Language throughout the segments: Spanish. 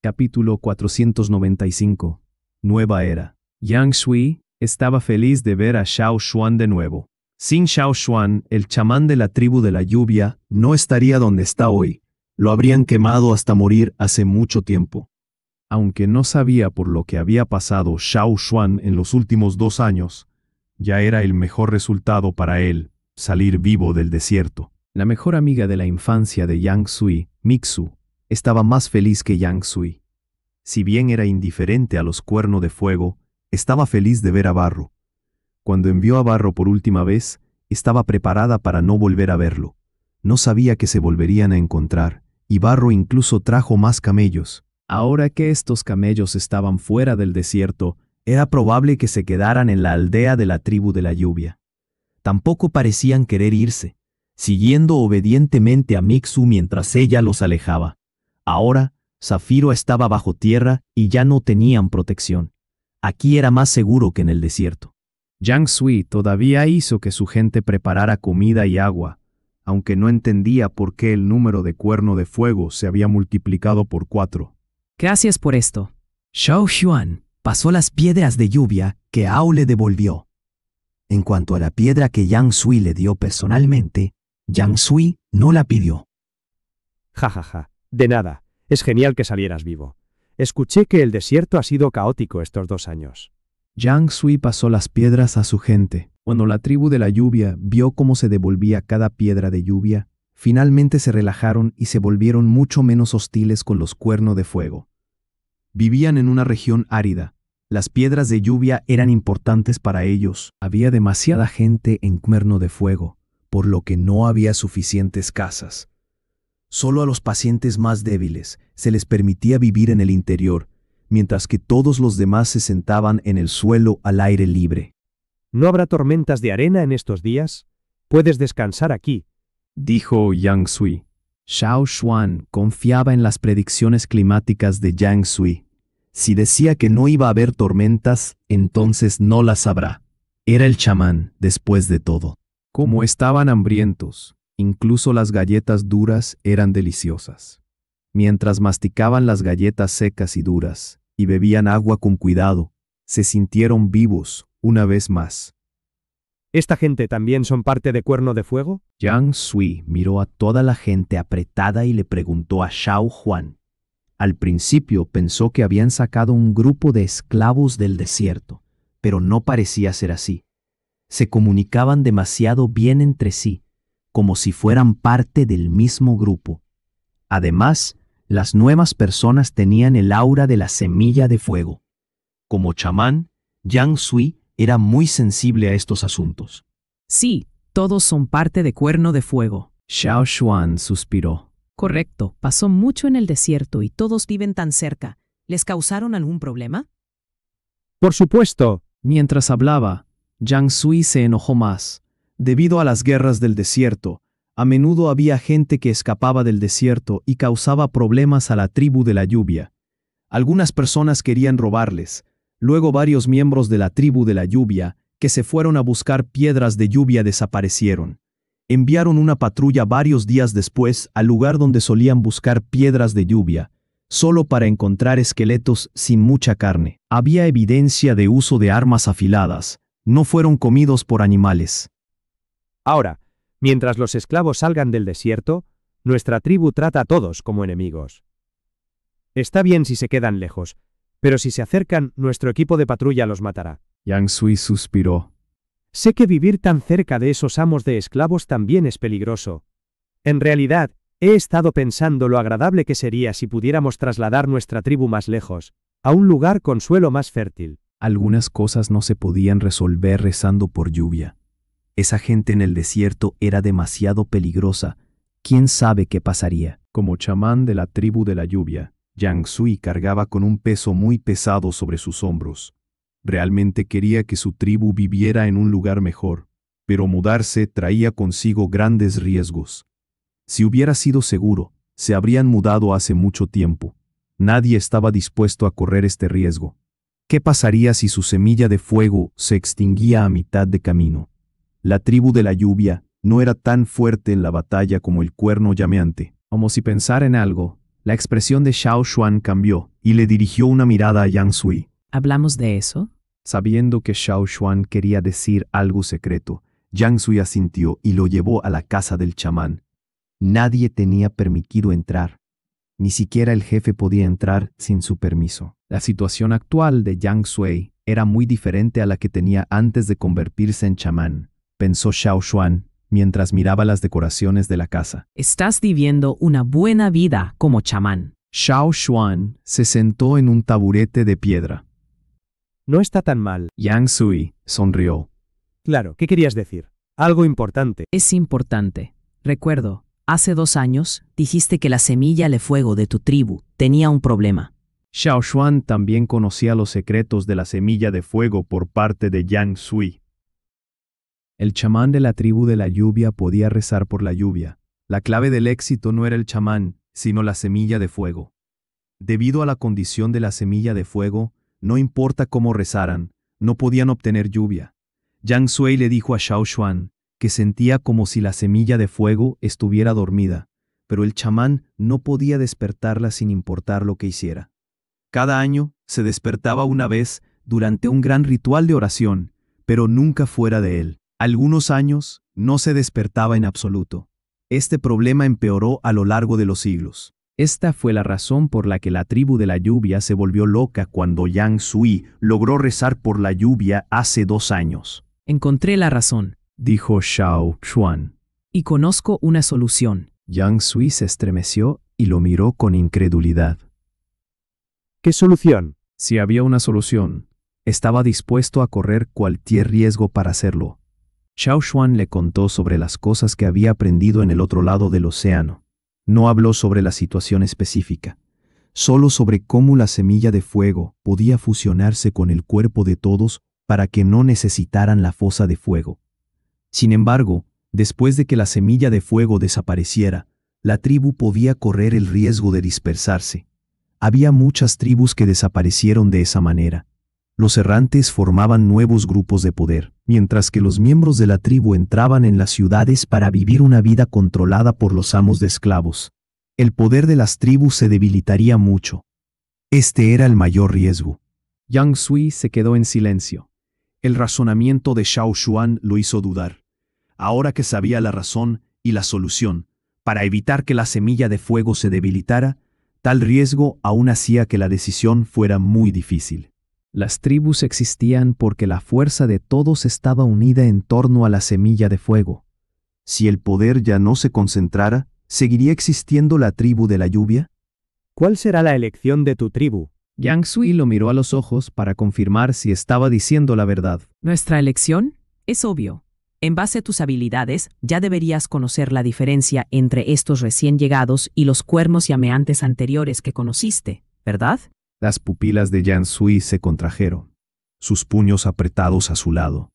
Capítulo 495. Nueva era. Yang Sui estaba feliz de ver a Xiao Xuan de nuevo. Sin Xiao Xuan, el chamán de la tribu de la lluvia no estaría donde está hoy. Lo habrían quemado hasta morir hace mucho tiempo. Aunque no sabía por lo que había pasado Xiao Xuan en los últimos 2 años, ya era el mejor resultado para él, salir vivo del desierto. La mejor amiga de la infancia de Yang Sui, Mixu, estaba más feliz que Yang Sui. Si bien era indiferente a los cuernos de fuego, estaba feliz de ver a Barro. Cuando envió a Barro por última vez, estaba preparada para no volver a verlo. No sabía que se volverían a encontrar, y Barro incluso trajo más camellos. Ahora que estos camellos estaban fuera del desierto, era probable que se quedaran en la aldea de la tribu de la lluvia. Tampoco parecían querer irse, siguiendo obedientemente a Mixu mientras ella los alejaba. Ahora, Zafiro estaba bajo tierra y ya no tenían protección. Aquí era más seguro que en el desierto. Yang Sui todavía hizo que su gente preparara comida y agua, aunque no entendía por qué el número de cuerno de fuego se había multiplicado por 4. Gracias por esto. Xiao Xuan pasó las piedras de lluvia que Ao le devolvió. En cuanto a la piedra que Yang Sui le dio personalmente, Yang Sui no la pidió. Ja. De nada. Es genial que salieras vivo. Escuché que el desierto ha sido caótico estos 2 años. Yang Sui pasó las piedras a su gente. Cuando la tribu de la lluvia vio cómo se devolvía cada piedra de lluvia, finalmente se relajaron y se volvieron mucho menos hostiles con los cuernos de fuego. Vivían en una región árida. Las piedras de lluvia eran importantes para ellos. Había demasiada gente en cuerno de fuego, por lo que no había suficientes casas. Solo a los pacientes más débiles se les permitía vivir en el interior, mientras que todos los demás se sentaban en el suelo al aire libre. ¿No habrá tormentas de arena en estos días? Puedes descansar aquí, dijo Yang Sui. Xiao Xuan confiaba en las predicciones climáticas de Yang Sui. Si decía que no iba a haber tormentas, entonces no las habrá. Era el chamán, después de todo. Como estaban hambrientos, incluso las galletas duras eran deliciosas. Mientras masticaban las galletas secas y duras, y bebían agua con cuidado, se sintieron vivos una vez más. ¿Esta gente también son parte de Cuerno de Fuego? Yang Sui miró a toda la gente apretada y le preguntó a Xiao Xuan. Al principio pensó que habían sacado un grupo de esclavos del desierto, pero no parecía ser así. Se comunicaban demasiado bien entre sí, como si fueran parte del mismo grupo. Además, las nuevas personas tenían el aura de la semilla de fuego. Como chamán, Yang Sui era muy sensible a estos asuntos. Sí, todos son parte de Cuerno de Fuego. Xiao Xuan suspiró. Correcto, pasó mucho en el desierto y todos viven tan cerca. ¿Les causaron algún problema? Por supuesto. Mientras hablaba, Yang Sui se enojó más. Debido a las guerras del desierto, a menudo había gente que escapaba del desierto y causaba problemas a la tribu de la lluvia. Algunas personas querían robarles. Luego varios miembros de la tribu de la lluvia, que se fueron a buscar piedras de lluvia, desaparecieron. Enviaron una patrulla varios días después al lugar donde solían buscar piedras de lluvia, solo para encontrar esqueletos sin mucha carne. Había evidencia de uso de armas afiladas. No fueron comidos por animales. Ahora, mientras los esclavos salgan del desierto, nuestra tribu trata a todos como enemigos. Está bien si se quedan lejos, pero si se acercan, nuestro equipo de patrulla los matará. Yang Sui suspiró. Sé que vivir tan cerca de esos amos de esclavos también es peligroso. En realidad, he estado pensando lo agradable que sería si pudiéramos trasladar nuestra tribu más lejos, a un lugar con suelo más fértil. Algunas cosas no se podían resolver rezando por lluvia. Esa gente en el desierto era demasiado peligrosa. ¿Quién sabe qué pasaría? Como chamán de la tribu de la lluvia, Yang Sui cargaba con un peso muy pesado sobre sus hombros. Realmente quería que su tribu viviera en un lugar mejor, pero mudarse traía consigo grandes riesgos. Si hubiera sido seguro, se habrían mudado hace mucho tiempo. Nadie estaba dispuesto a correr este riesgo. ¿Qué pasaría si su semilla de fuego se extinguía a mitad de camino? La tribu de la lluvia no era tan fuerte en la batalla como el cuerno llameante. Como si pensara en algo, La expresión de Xiao Xuan cambió y le dirigió una mirada a Yang Sui. ¿Hablamos de eso? Sabiendo que Xiao Xuan quería decir algo secreto, Yang Sui asintió y lo llevó a la casa del chamán. Nadie tenía permitido entrar. Ni siquiera el jefe podía entrar sin su permiso. La situación actual de Yang Sui era muy diferente a la que tenía antes de convertirse en chamán, pensó Xiao Xuan mientras miraba las decoraciones de la casa. Estás viviendo una buena vida como chamán. Xiao Xuan se sentó en un taburete de piedra. No está tan mal. Yang Sui sonrió. Claro, ¿qué querías decir? Algo importante. Es importante. Recuerdo, hace 2 años dijiste que la semilla de fuego de tu tribu tenía un problema. Xiao Xuan también conocía los secretos de la semilla de fuego por parte de Yang Sui. El chamán de la tribu de la lluvia podía rezar por la lluvia. La clave del éxito no era el chamán, sino la semilla de fuego. Debido a la condición de la semilla de fuego, no importa cómo rezaran, no podían obtener lluvia. Yang Sui le dijo a Xiao Xuan que sentía como si la semilla de fuego estuviera dormida, pero el chamán no podía despertarla sin importar lo que hiciera. Cada año se despertaba una vez durante un gran ritual de oración, pero nunca fuera de él. Algunos años no se despertaba en absoluto. Este problema empeoró a lo largo de los siglos. Esta fue la razón por la que la tribu de la lluvia se volvió loca cuando Yang Sui logró rezar por la lluvia hace 2 años. Encontré la razón, Dijo Xiao Xuan. y conozco una solución. Yang Sui se estremeció y lo miró con incredulidad. ¿Qué solución? Si había una solución, estaba dispuesto a correr cualquier riesgo para hacerlo. Xiao Xuan le contó sobre las cosas que había aprendido en el otro lado del océano. No habló sobre la situación específica, solo sobre cómo la semilla de fuego podía fusionarse con el cuerpo de todos para que no necesitaran la fosa de fuego. Sin embargo, después de que la semilla de fuego desapareciera, la tribu podía correr el riesgo de dispersarse. Había muchas tribus que desaparecieron de esa manera. Los errantes formaban nuevos grupos de poder, mientras que los miembros de la tribu entraban en las ciudades para vivir una vida controlada por los amos de esclavos. El poder de las tribus se debilitaría mucho. Este era el mayor riesgo. Yang Sui se quedó en silencio. El razonamiento de Xiao Xuan lo hizo dudar. Ahora que sabía la razón y la solución, para evitar que la semilla de fuego se debilitara, tal riesgo aún hacía que la decisión fuera muy difícil. Las tribus existían porque la fuerza de todos estaba unida en torno a la semilla de fuego. Si el poder ya no se concentrara, ¿seguiría existiendo la tribu de la lluvia? ¿Cuál será la elección de tu tribu? Yang Sui lo miró a los ojos para confirmar si estaba diciendo la verdad. Nuestra elección es obvio. En base a tus habilidades, ya deberías conocer la diferencia entre estos recién llegados y los cuernos llameantes anteriores que conociste, ¿verdad? Las pupilas de Yang Sui se contrajeron, sus puños apretados a su lado.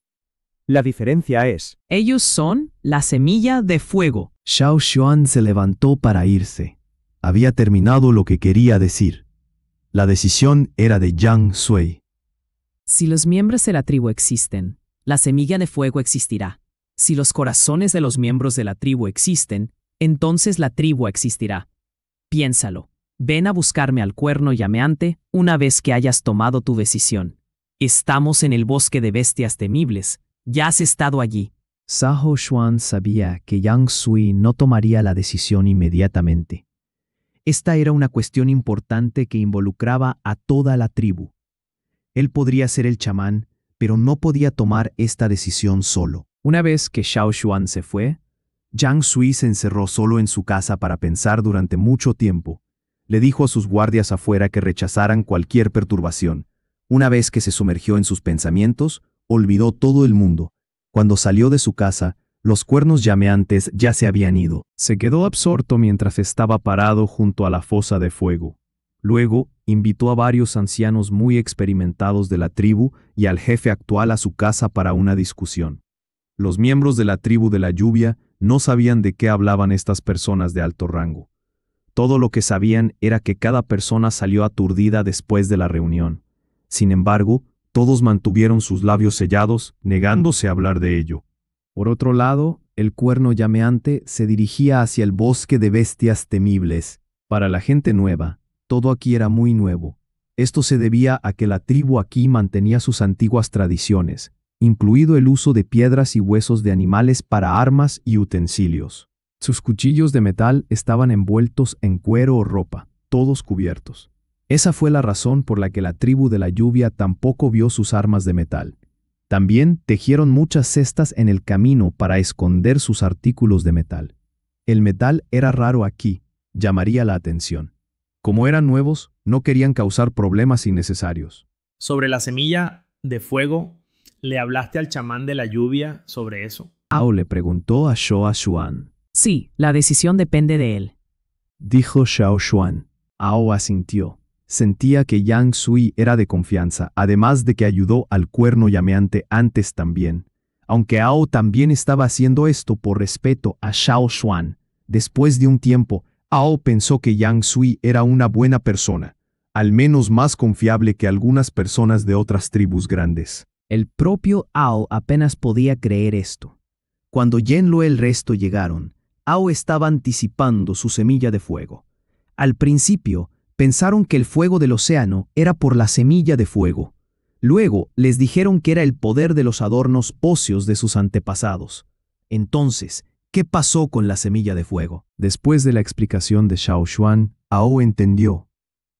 La diferencia es... Ellos son la semilla de fuego. Xiao Xuan se levantó para irse. Había terminado lo que quería decir. La decisión era de Yang Sui. Si los miembros de la tribu existen, la semilla de fuego existirá. Si los corazones de los miembros de la tribu existen, entonces la tribu existirá. Piénsalo. Ven a buscarme al cuerno llameante una vez que hayas tomado tu decisión. Estamos en el bosque de bestias temibles. Ya has estado allí. Xiao Xuan sabía que Yang Sui no tomaría la decisión inmediatamente. Esta era una cuestión importante que involucraba a toda la tribu. Él podría ser el chamán, pero no podía tomar esta decisión solo. Una vez que Xiao Xuan se fue, Yang Sui se encerró solo en su casa para pensar durante mucho tiempo. Le dijo a sus guardias afuera que rechazaran cualquier perturbación. Una vez que se sumergió en sus pensamientos, olvidó todo el mundo. Cuando salió de su casa, los cuernos llameantes ya se habían ido. Se quedó absorto mientras estaba parado junto a la fosa de fuego. Luego, invitó a varios ancianos muy experimentados de la tribu y al jefe actual a su casa para una discusión. Los miembros de la tribu de la lluvia no sabían de qué hablaban estas personas de alto rango. Todo lo que sabían era que cada persona salió aturdida después de la reunión. Sin embargo, todos mantuvieron sus labios sellados, negándose a hablar de ello. Por otro lado, el cuerno llameante se dirigía hacia el bosque de bestias temibles, Para la gente nueva, todo aquí era muy nuevo. Esto se debía a que la tribu aquí mantenía sus antiguas tradiciones, incluido el uso de piedras y huesos de animales para armas y utensilios. Sus cuchillos de metal estaban envueltos en cuero o ropa, todos cubiertos. Esa fue la razón por la que la tribu de la lluvia tampoco vio sus armas de metal. También tejieron muchas cestas en el camino para esconder sus artículos de metal. El metal era raro aquí, llamaría la atención. Como eran nuevos, no querían causar problemas innecesarios. Sobre la semilla de fuego, ¿le hablaste al chamán de la lluvia sobre eso? Ao le preguntó a Xiao Xuan. Sí, la decisión depende de él. Dijo Xiao Xuan. Ao asintió. Sentía que Yang Sui era de confianza, además de que ayudó al cuerno llameante antes también. Aunque Ao también estaba haciendo esto por respeto a Xiao Xuan. Después de un tiempo, Ao pensó que Yang Sui era una buena persona, al menos más confiable que algunas personas de otras tribus grandes. El propio Ao apenas podía creer esto. Cuando Yenlo y el resto llegaron, Ao estaba anticipando su semilla de fuego. Al principio, pensaron que el fuego del océano era por la semilla de fuego. Luego les dijeron que era el poder de los adornos óseos de sus antepasados. Entonces, ¿qué pasó con la semilla de fuego? Después de la explicación de Xiao Xuan, Ao entendió.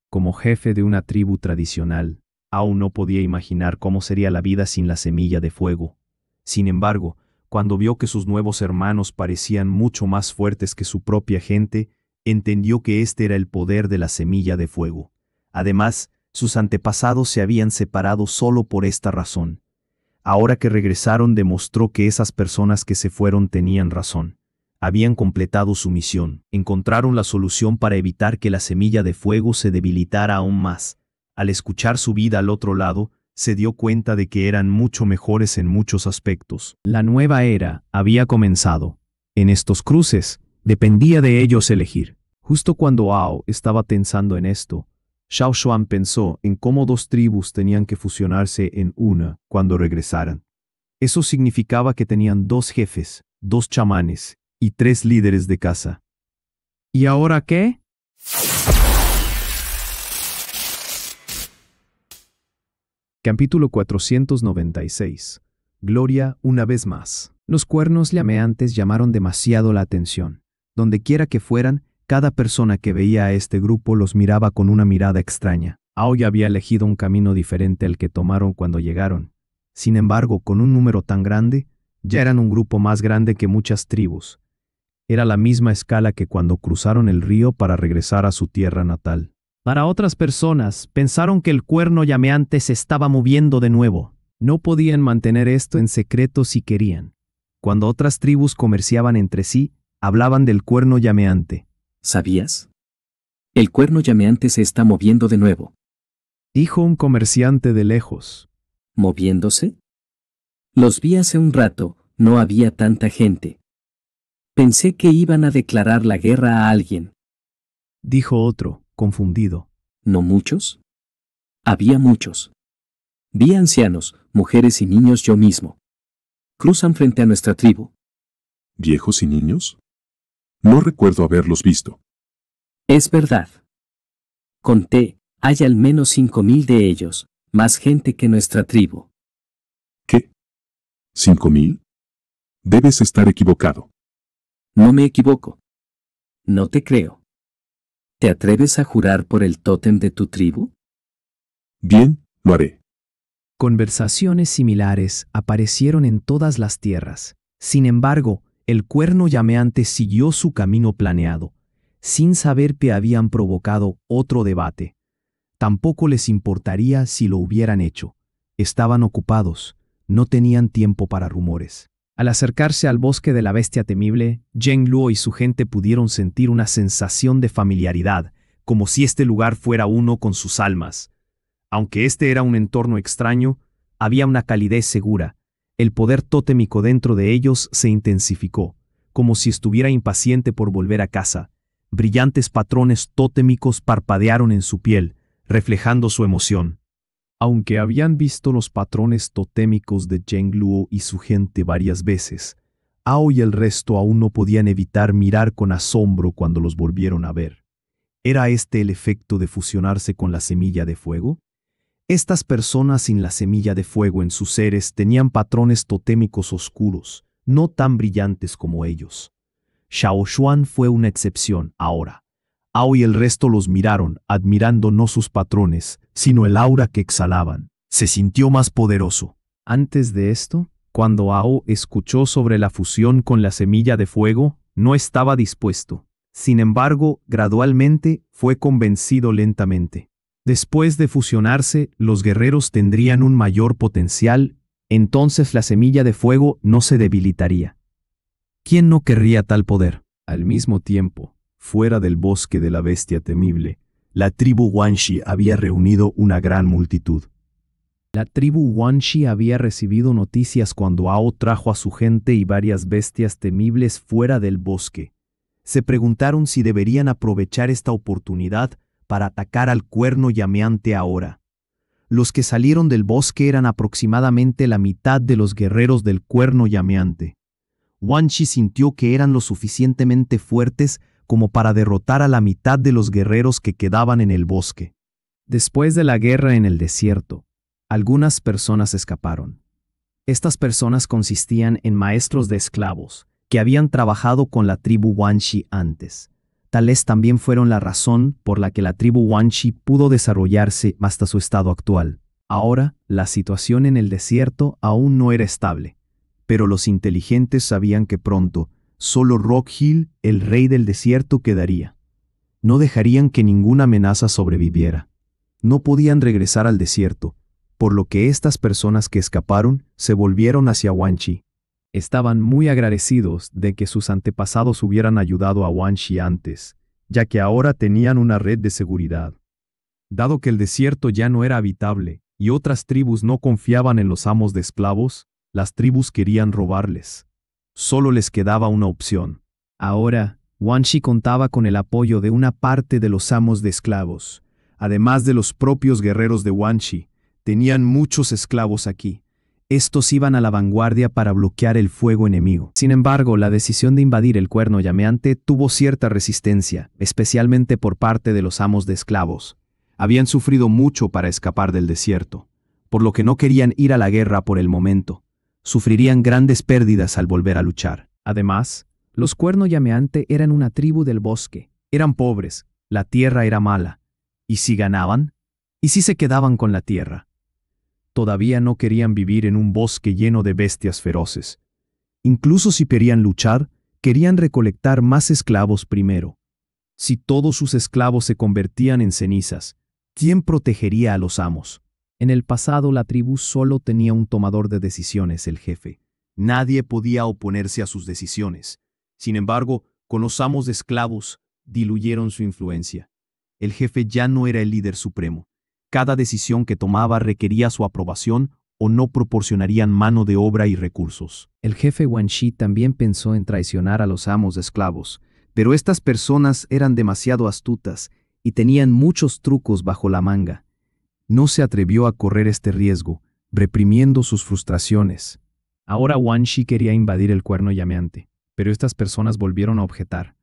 Como jefe de una tribu tradicional, Ao no podía imaginar cómo sería la vida sin la semilla de fuego. Sin embargo, cuando vio que sus nuevos hermanos parecían mucho más fuertes que su propia gente, entendió que este era el poder de la semilla de fuego. Además, sus antepasados se habían separado solo por esta razón. Ahora que regresaron demostró que esas personas que se fueron tenían razón. Habían completado su misión, encontraron la solución para evitar que la semilla de fuego se debilitara aún más. Al escuchar su vida al otro lado, se dio cuenta de que eran mucho mejores en muchos aspectos. La nueva era había comenzado. En estos cruces, dependía de ellos elegir. Justo cuando Ao estaba pensando en esto, Xiao Xuan pensó en cómo dos tribus tenían que fusionarse en una cuando regresaran. Eso significaba que tenían 2 jefes, 2 chamanes y 3 líderes de casa. ¿Y ahora qué? Capítulo 496. Gloria una vez más. Los cuernos llameantes llamaron demasiado la atención. Dondequiera que fueran, cada persona que veía a este grupo los miraba con una mirada extraña. Ao ya había elegido un camino diferente al que tomaron cuando llegaron. Sin embargo, con un número tan grande, ya eran un grupo más grande que muchas tribus. Era la misma escala que cuando cruzaron el río para regresar a su tierra natal. Para otras personas, pensaron que el cuerno llameante se estaba moviendo de nuevo. No podían mantener esto en secreto si querían. Cuando otras tribus comerciaban entre sí, hablaban del cuerno llameante. ¿Sabías? El cuerno llameante se está moviendo de nuevo. Dijo un comerciante de lejos. ¿Moviéndose? Los vi hace un rato, no había tanta gente. Pensé que iban a declarar la guerra a alguien. Dijo otro, confundido. ¿No muchos? Había muchos. Vi ancianos, mujeres y niños yo mismo. Cruzan frente a nuestra tribu. ¿Viejos y niños? No recuerdo haberlos visto. Es verdad. Conté, hay al menos 5,000 de ellos, más gente que nuestra tribu. ¿Qué? ¿5,000? Debes estar equivocado. No me equivoco. No te creo. ¿Te atreves a jurar por el tótem de tu tribu? Bien, lo haré. Conversaciones similares aparecieron en todas las tierras. Sin embargo, el cuerno llameante siguió su camino planeado, sin saber que habían provocado otro debate. Tampoco les importaría si lo hubieran hecho. Estaban ocupados, no tenían tiempo para rumores. Al acercarse al bosque de la bestia temible, Zheng Luo y su gente pudieron sentir una sensación de familiaridad, como si este lugar fuera uno con sus almas. Aunque este era un entorno extraño, había una calidez segura. El poder totémico dentro de ellos se intensificó, como si estuviera impaciente por volver a casa. Brillantes patrones totémicos parpadearon en su piel, reflejando su emoción. Aunque habían visto los patrones totémicos de Zheng Luo y su gente varias veces, Ao y el resto aún no podían evitar mirar con asombro cuando los volvieron a ver. ¿Era este el efecto de fusionarse con la semilla de fuego? Estas personas sin la semilla de fuego en sus seres tenían patrones totémicos oscuros, no tan brillantes como ellos. Xiao Xuan fue una excepción ahora. Ao y el resto los miraron, admirando no sus patrones, sino el aura que exhalaban. Se sintió más poderoso. Antes de esto, cuando Ao escuchó sobre la fusión con la semilla de fuego, no estaba dispuesto. Sin embargo, gradualmente fue convencido lentamente. Después de fusionarse, los guerreros tendrían un mayor potencial, entonces la semilla de fuego no se debilitaría. ¿Quién no querría tal poder? Al mismo tiempo, fuera del bosque de la bestia temible, la tribu Guanxi había reunido una gran multitud. La tribu Guanxi había recibido noticias cuando Ao trajo a su gente y varias bestias temibles fuera del bosque. Se preguntaron si deberían aprovechar esta oportunidad para atacar al cuerno llameante ahora. Los que salieron del bosque eran aproximadamente la mitad de los guerreros del cuerno llameante. Guanxi sintió que eran lo suficientemente fuertes como para derrotar a la mitad de los guerreros que quedaban en el bosque. Después de la guerra en el desierto, algunas personas escaparon. Estas personas consistían en maestros de esclavos, que habían trabajado con la tribu Guanxi antes. Tales también fueron la razón por la que la tribu Guanxi pudo desarrollarse hasta su estado actual. Ahora, la situación en el desierto aún no era estable, pero los inteligentes sabían que pronto, solo Rock Hill, el rey del desierto, quedaría. No dejarían que ninguna amenaza sobreviviera. No podían regresar al desierto, por lo que estas personas que escaparon se volvieron hacia Guanxi. Estaban muy agradecidos de que sus antepasados hubieran ayudado a Guanxi antes, ya que ahora tenían una red de seguridad. Dado que el desierto ya no era habitable y otras tribus no confiaban en los amos de esclavos, las tribus querían robarles. Solo les quedaba una opción. Ahora, Guanxi contaba con el apoyo de una parte de los amos de esclavos. Además de los propios guerreros de Guanxi, tenían muchos esclavos aquí. Estos iban a la vanguardia para bloquear el fuego enemigo. Sin embargo, la decisión de invadir el cuerno llameante tuvo cierta resistencia, especialmente por parte de los amos de esclavos. Habían sufrido mucho para escapar del desierto, por lo que no querían ir a la guerra por el momento. Sufrirían grandes pérdidas al volver a luchar. Además, los cuerno llameante eran una tribu del bosque. Eran pobres, la tierra era mala. ¿Y si ganaban? ¿Y si se quedaban con la tierra? Todavía no querían vivir en un bosque lleno de bestias feroces. Incluso si querían luchar, querían recolectar más esclavos primero. Si todos sus esclavos se convertían en cenizas, ¿quién protegería a los amos? En el pasado la tribu solo tenía un tomador de decisiones, el jefe. Nadie podía oponerse a sus decisiones. Sin embargo, con los amos de esclavos, diluyeron su influencia. El jefe ya no era el líder supremo. Cada decisión que tomaba requería su aprobación o no proporcionarían mano de obra y recursos. El jefe Guanxi también pensó en traicionar a los amos de esclavos, pero estas personas eran demasiado astutas y tenían muchos trucos bajo la manga. No se atrevió a correr este riesgo, reprimiendo sus frustraciones. Ahora Guanxi quería invadir el cuerno llameante, pero estas personas volvieron a objetar.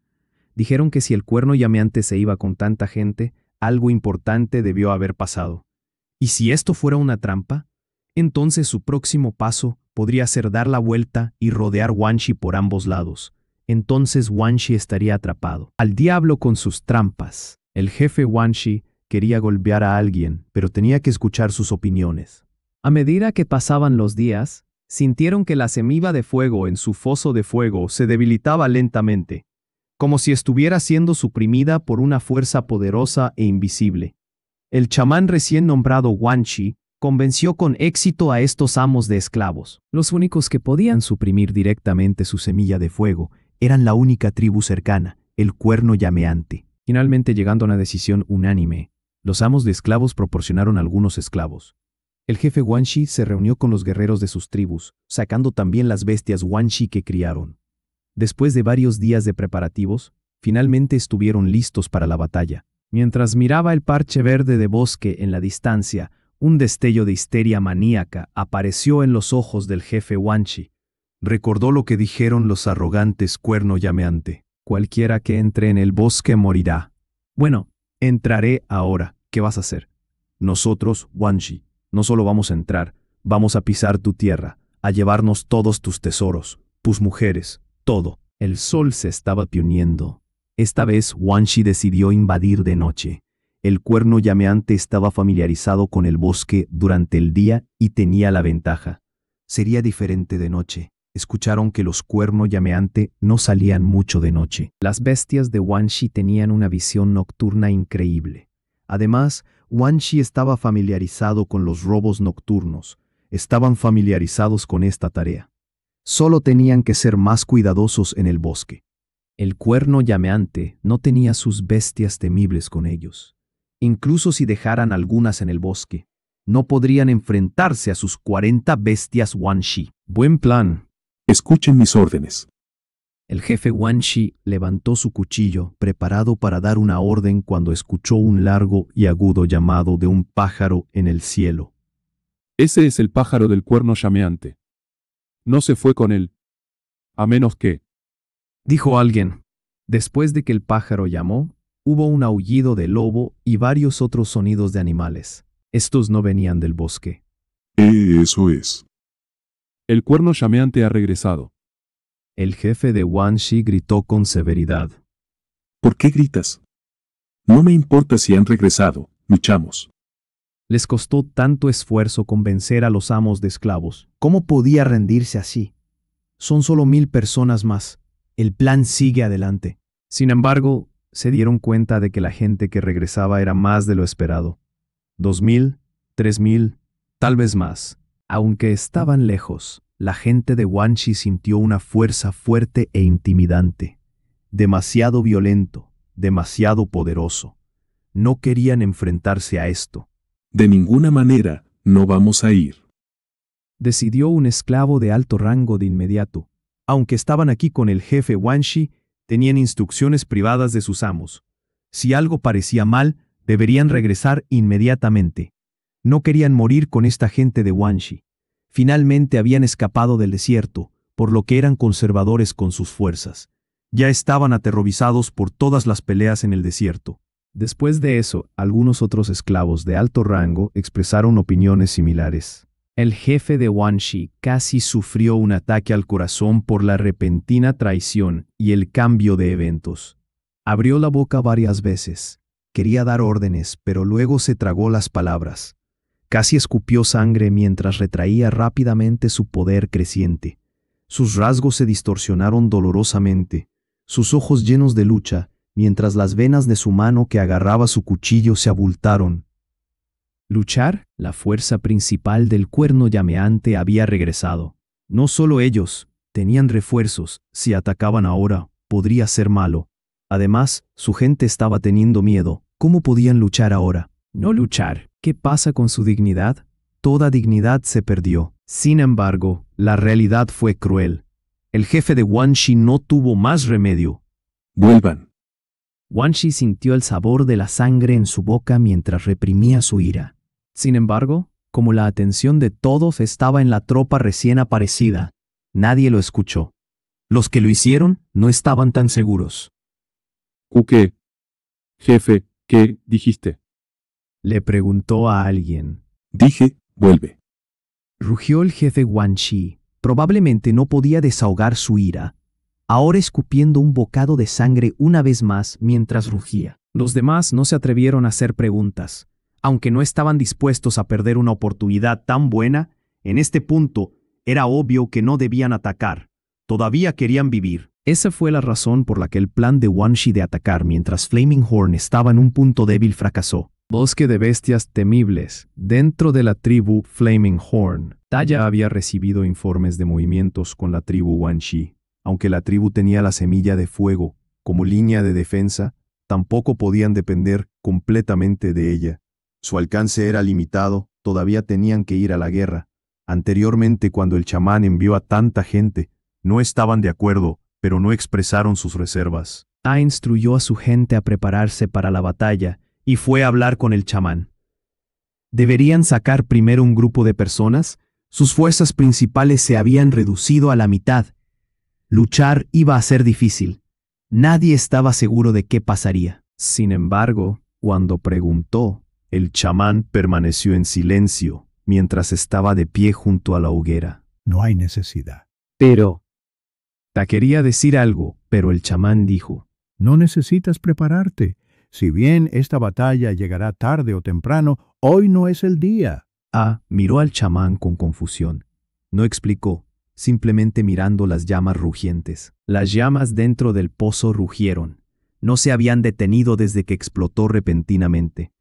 Dijeron que si el cuerno llameante se iba con tanta gente, algo importante debió haber pasado. ¿Y si esto fuera una trampa? Entonces su próximo paso podría ser dar la vuelta y rodear Guanxi por ambos lados. Entonces Guanxi estaría atrapado. Al diablo con sus trampas. El jefe Guanxi quería golpear a alguien, pero tenía que escuchar sus opiniones. A medida que pasaban los días, sintieron que la semilla de fuego en su foso de fuego se debilitaba lentamente, como si estuviera siendo suprimida por una fuerza poderosa e invisible. El chamán recién nombrado Guanxi convenció con éxito a estos amos de esclavos. Los únicos que podían suprimir directamente su semilla de fuego eran la única tribu cercana, el cuerno llameante. Finalmente, llegando a una decisión unánime, los amos de esclavos proporcionaron algunos esclavos. El jefe Guanxi se reunió con los guerreros de sus tribus, sacando también las bestias Guanxi que criaron. Después de varios días de preparativos, finalmente estuvieron listos para la batalla. Mientras miraba el parche verde de bosque en la distancia, un destello de histeria maníaca apareció en los ojos del jefe Guanxi. Recordó lo que dijeron los arrogantes cuerno llameante. Cualquiera que entre en el bosque morirá. Bueno, Entraré ahora. ¿Qué vas a hacer? Nosotros, Wanshi, no solo vamos a entrar, vamos a pisar tu tierra, a llevarnos todos tus tesoros, tus mujeres, todo. El sol se estaba poniendo. Esta vez Wanshi decidió invadir de noche. El cuerno llameante estaba familiarizado con el bosque durante el día y tenía la ventaja. Sería diferente de noche. Escucharon que los cuerno llameante no salían mucho de noche. Las bestias de Wanshi tenían una visión nocturna increíble. Además, Wanshi estaba familiarizado con los robos nocturnos. Estaban familiarizados con esta tarea. Solo tenían que ser más cuidadosos en el bosque. El cuerno llameante no tenía sus bestias temibles con ellos. Incluso si dejaran algunas en el bosque, no podrían enfrentarse a sus 40 bestias Wanshi. Buen plan. Escuchen mis órdenes. El jefe Wanshi levantó su cuchillo, preparado para dar una orden cuando escuchó un largo y agudo llamado de un pájaro en el cielo. Ese es el pájaro del cuerno llameante. No se fue con él. A menos que... Dijo alguien. Después de que el pájaro llamó, hubo un aullido de lobo y varios otros sonidos de animales. Estos no venían del bosque. Eso es. El cuerno llameante ha regresado. El jefe de Wanshi gritó con severidad. ¿Por qué gritas? No me importa si han regresado, luchamos. Les costó tanto esfuerzo convencer a los amos de esclavos. ¿Cómo podía rendirse así? Son solo 1000 personas más. El plan sigue adelante. Sin embargo, se dieron cuenta de que la gente que regresaba era más de lo esperado. 2000, 3000, tal vez más. Aunque estaban lejos, la gente de Wanshi sintió una fuerza fuerte e intimidante. Demasiado violento, demasiado poderoso. No querían enfrentarse a esto. De ninguna manera, no vamos a ir. Decidió un esclavo de alto rango de inmediato. Aunque estaban aquí con el jefe Wanshi, tenían instrucciones privadas de sus amos. Si algo parecía mal, deberían regresar inmediatamente. No querían morir con esta gente de Wanshi. Finalmente habían escapado del desierto, por lo que eran conservadores con sus fuerzas. Ya estaban aterrorizados por todas las peleas en el desierto. Después de eso, algunos otros esclavos de alto rango expresaron opiniones similares. El jefe de Wanshi casi sufrió un ataque al corazón por la repentina traición y el cambio de eventos. Abrió la boca varias veces. Quería dar órdenes, pero luego se tragó las palabras. Casi escupió sangre mientras retraía rápidamente su poder creciente. Sus rasgos se distorsionaron dolorosamente, sus ojos llenos de lucha, mientras las venas de su mano que agarraba su cuchillo se abultaron. Luchar, la fuerza principal del cuerno llameante había regresado. No solo ellos, tenían refuerzos. Si atacaban ahora, podría ser malo. Además, su gente estaba teniendo miedo. ¿Cómo podían luchar ahora? No luchar. ¿Qué pasa con su dignidad? Toda dignidad se perdió. Sin embargo, la realidad fue cruel. El jefe de Wanshi no tuvo más remedio. Vuelvan. Wanshi sintió el sabor de la sangre en su boca mientras reprimía su ira. Sin embargo, como la atención de todos estaba en la tropa recién aparecida, nadie lo escuchó. Los que lo hicieron no estaban tan seguros. ¿Qué? Jefe, ¿qué dijiste? Le preguntó a alguien. Dije, vuelve. Rugió el jefe Wanshi. Probablemente no podía desahogar su ira, ahora escupiendo un bocado de sangre una vez más mientras rugía. Los demás no se atrevieron a hacer preguntas. Aunque no estaban dispuestos a perder una oportunidad tan buena, en este punto era obvio que no debían atacar. Todavía querían vivir. Esa fue la razón por la que el plan de Wanshi de atacar mientras Flaming Horn estaba en un punto débil fracasó. Bosque de bestias temibles. Dentro de la tribu Flaming Horn, Taya había recibido informes de movimientos con la tribu Wanshi. Aunque la tribu tenía la semilla de fuego como línea de defensa, tampoco podían depender completamente de ella. Su alcance era limitado, todavía tenían que ir a la guerra. Anteriormente, cuando el chamán envió a tanta gente, no estaban de acuerdo, pero no expresaron sus reservas. Ta instruyó a su gente a prepararse para la batalla y fue a hablar con el chamán. ¿Deberían sacar primero un grupo de personas? Sus fuerzas principales se habían reducido a la mitad. Luchar iba a ser difícil. Nadie estaba seguro de qué pasaría. Sin embargo, Cuando preguntó, el chamán permaneció en silencio mientras estaba de pie junto a la hoguera. No hay necesidad. Pero, Ta quería decir algo, pero el chamán dijo, No necesitas prepararte. Si bien esta batalla llegará tarde o temprano, hoy no es el día. Miró al chamán con confusión. No explicó, simplemente mirando las llamas rugientes. Las llamas dentro del pozo rugieron. No se habían detenido desde que explotó repentinamente.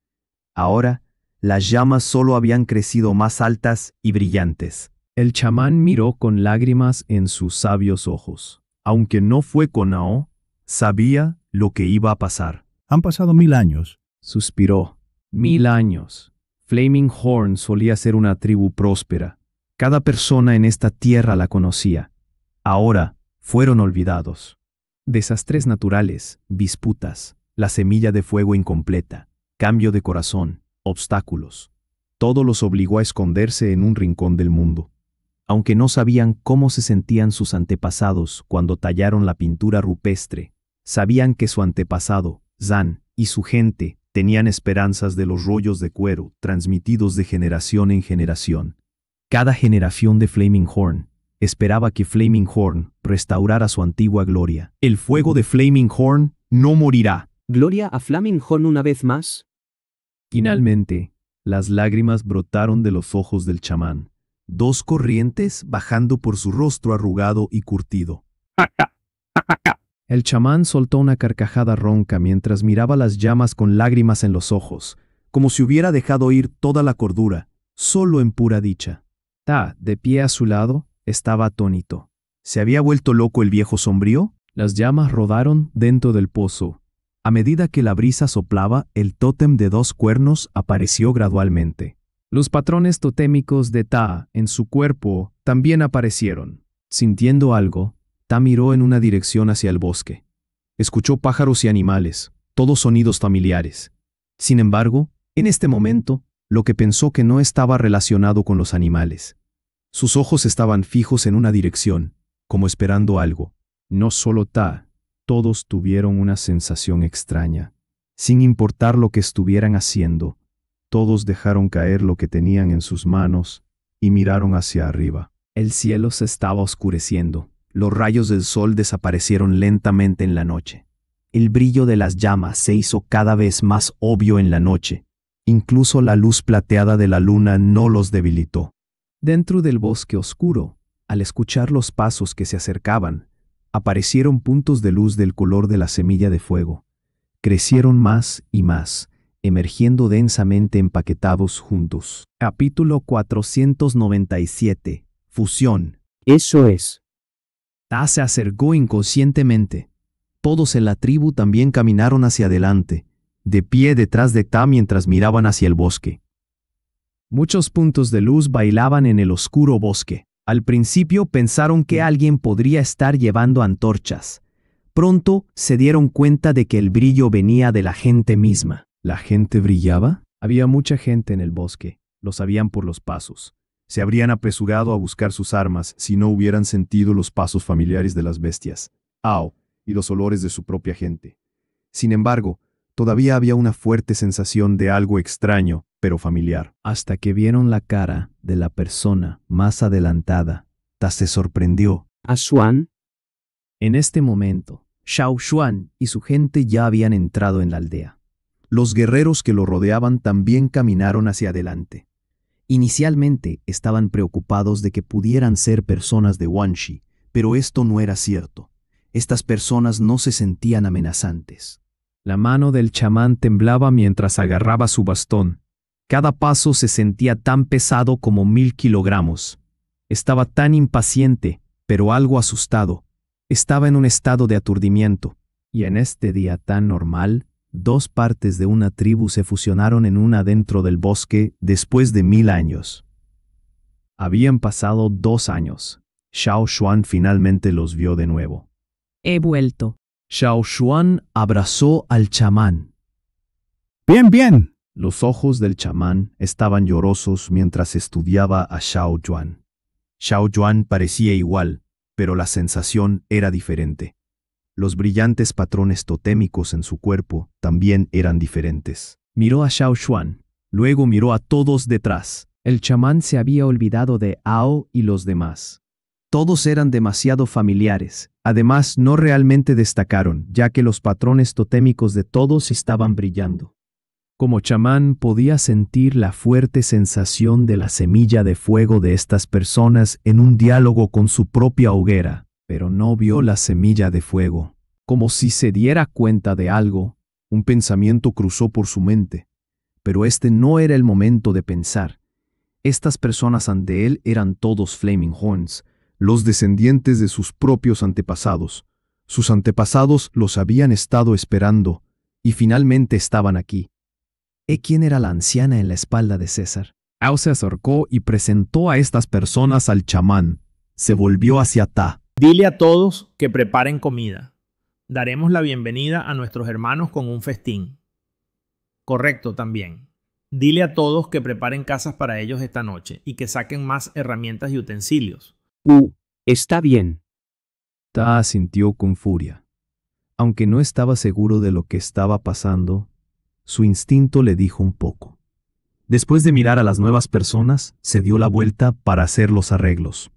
Ahora, las llamas solo habían crecido más altas y brillantes. El chamán miró con lágrimas en sus sabios ojos. Aunque no fue con Nao, sabía lo que iba a pasar. Han pasado 1000 años. Suspiró. 1000 años. Flaming Horn solía ser una tribu próspera. Cada persona en esta tierra la conocía. Ahora fueron olvidados. Desastres naturales, disputas, la semilla de fuego incompleta, cambio de corazón, obstáculos. Todo los obligó a esconderse en un rincón del mundo. Aunque no sabían cómo se sentían sus antepasados cuando tallaron la pintura rupestre, sabían que su antepasado, Zan, y su gente tenían esperanzas de los rollos de cuero transmitidos de generación en generación. Cada generación de Flaming Horn esperaba que Flaming Horn restaurara su antigua gloria. El fuego de Flaming Horn no morirá. ¿Gloria a Flaming Horn una vez más? Finalmente, las lágrimas brotaron de los ojos del chamán, 2 corrientes bajando por su rostro arrugado y curtido. El chamán soltó una carcajada ronca mientras miraba las llamas con lágrimas en los ojos, como si hubiera dejado ir toda la cordura, solo en pura dicha. Ta, de pie a su lado, estaba atónito. ¿Se había vuelto loco el viejo sombrío? Las llamas rodaron dentro del pozo. A medida que la brisa soplaba, el tótem de 2 cuernos apareció gradualmente. Los patrones totémicos de Ta en su cuerpo también aparecieron. Sintiendo algo, Ta miró en una dirección hacia el bosque. Escuchó pájaros y animales, todos sonidos familiares. Sin embargo, en este momento, lo que pensó que no estaba relacionado con los animales. Sus ojos estaban fijos en una dirección, como esperando algo. No solo Ta, todos tuvieron una sensación extraña. Sin importar lo que estuvieran haciendo, todos dejaron caer lo que tenían en sus manos y miraron hacia arriba. El cielo se estaba oscureciendo. Los rayos del sol desaparecieron lentamente en la noche. El brillo de las llamas se hizo cada vez más obvio en la noche. Incluso la luz plateada de la luna no los debilitó. Dentro del bosque oscuro, al escuchar los pasos que se acercaban, aparecieron puntos de luz del color de la semilla de fuego. Crecieron más y más, emergiendo densamente empaquetados juntos. Capítulo 497. Fusión. Eso es. Ta se acercó inconscientemente. Todos en la tribu también caminaron hacia adelante, de pie detrás de Ta mientras miraban hacia el bosque. Muchos puntos de luz bailaban en el oscuro bosque. Al principio pensaron que alguien podría estar llevando antorchas. Pronto se dieron cuenta de que el brillo venía de la gente misma. ¿La gente brillaba? Había mucha gente en el bosque. Lo sabían por los pasos. Se habrían apresurado a buscar sus armas si no hubieran sentido los pasos familiares de las bestias, y los olores de su propia gente. Sin embargo, todavía había una fuerte sensación de algo extraño, pero familiar. Hasta que vieron la cara de la persona más adelantada, Ta se sorprendió. ¿A Xuan? En este momento, Xiao Xuan y su gente ya habían entrado en la aldea. Los guerreros que lo rodeaban también caminaron hacia adelante. Inicialmente estaban preocupados de que pudieran ser personas de Wanshi, pero esto no era cierto. Estas personas no se sentían amenazantes. La mano del chamán temblaba mientras agarraba su bastón. Cada paso se sentía tan pesado como 1000 kilogramos. Estaba tan impaciente, pero algo asustado. Estaba en un estado de aturdimiento. Y en este día tan normal, 2 partes de una tribu se fusionaron en una dentro del bosque después de 1000 años. Habían pasado 2 años. Xiao Xuan finalmente los vio de nuevo. He vuelto. Xiao Xuan abrazó al chamán. Bien, bien. Los ojos del chamán estaban llorosos mientras estudiaba a Xiao Yuan. Xiao Yuan parecía igual, pero la sensación era diferente. Los brillantes patrones totémicos en su cuerpo también eran diferentes. Miró a Xiao Xuan, luego miró a todos detrás. El chamán se había olvidado de Ao y los demás. Todos eran demasiado familiares, además no realmente destacaron, ya que los patrones totémicos de todos estaban brillando. Como chamán podía sentir la fuerte sensación de la semilla de fuego de estas personas en un diálogo con su propia hoguera, pero no vio la semilla de fuego. Como si se diera cuenta de algo, un pensamiento cruzó por su mente, pero este no era el momento de pensar. Estas personas ante él eran todos Flaming Horns, los descendientes de sus propios antepasados. Sus antepasados los habían estado esperando, y finalmente estaban aquí. ¿Quién era la anciana en la espalda de César? Ao se acercó y presentó a estas personas al chamán. Se volvió hacia Ta. Dile a todos que preparen comida. Daremos la bienvenida a nuestros hermanos con un festín. Correcto también. Dile a todos que preparen casas para ellos esta noche y que saquen más herramientas y utensilios. Está bien. Ta asintió con furia. Aunque no estaba seguro de lo que estaba pasando, su instinto le dijo un poco. Después de mirar a las nuevas personas, se dio la vuelta para hacer los arreglos.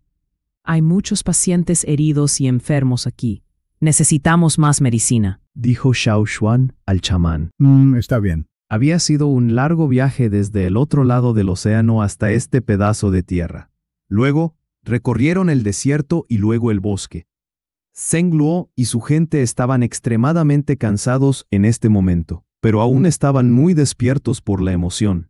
Hay muchos pacientes heridos y enfermos aquí. Necesitamos más medicina, dijo Xiao Xuan al chamán. Está bien. Había sido un largo viaje desde el otro lado del océano hasta este pedazo de tierra. Luego, recorrieron el desierto y luego el bosque. Zheng Luo y su gente estaban extremadamente cansados en este momento, pero aún estaban muy despiertos por la emoción.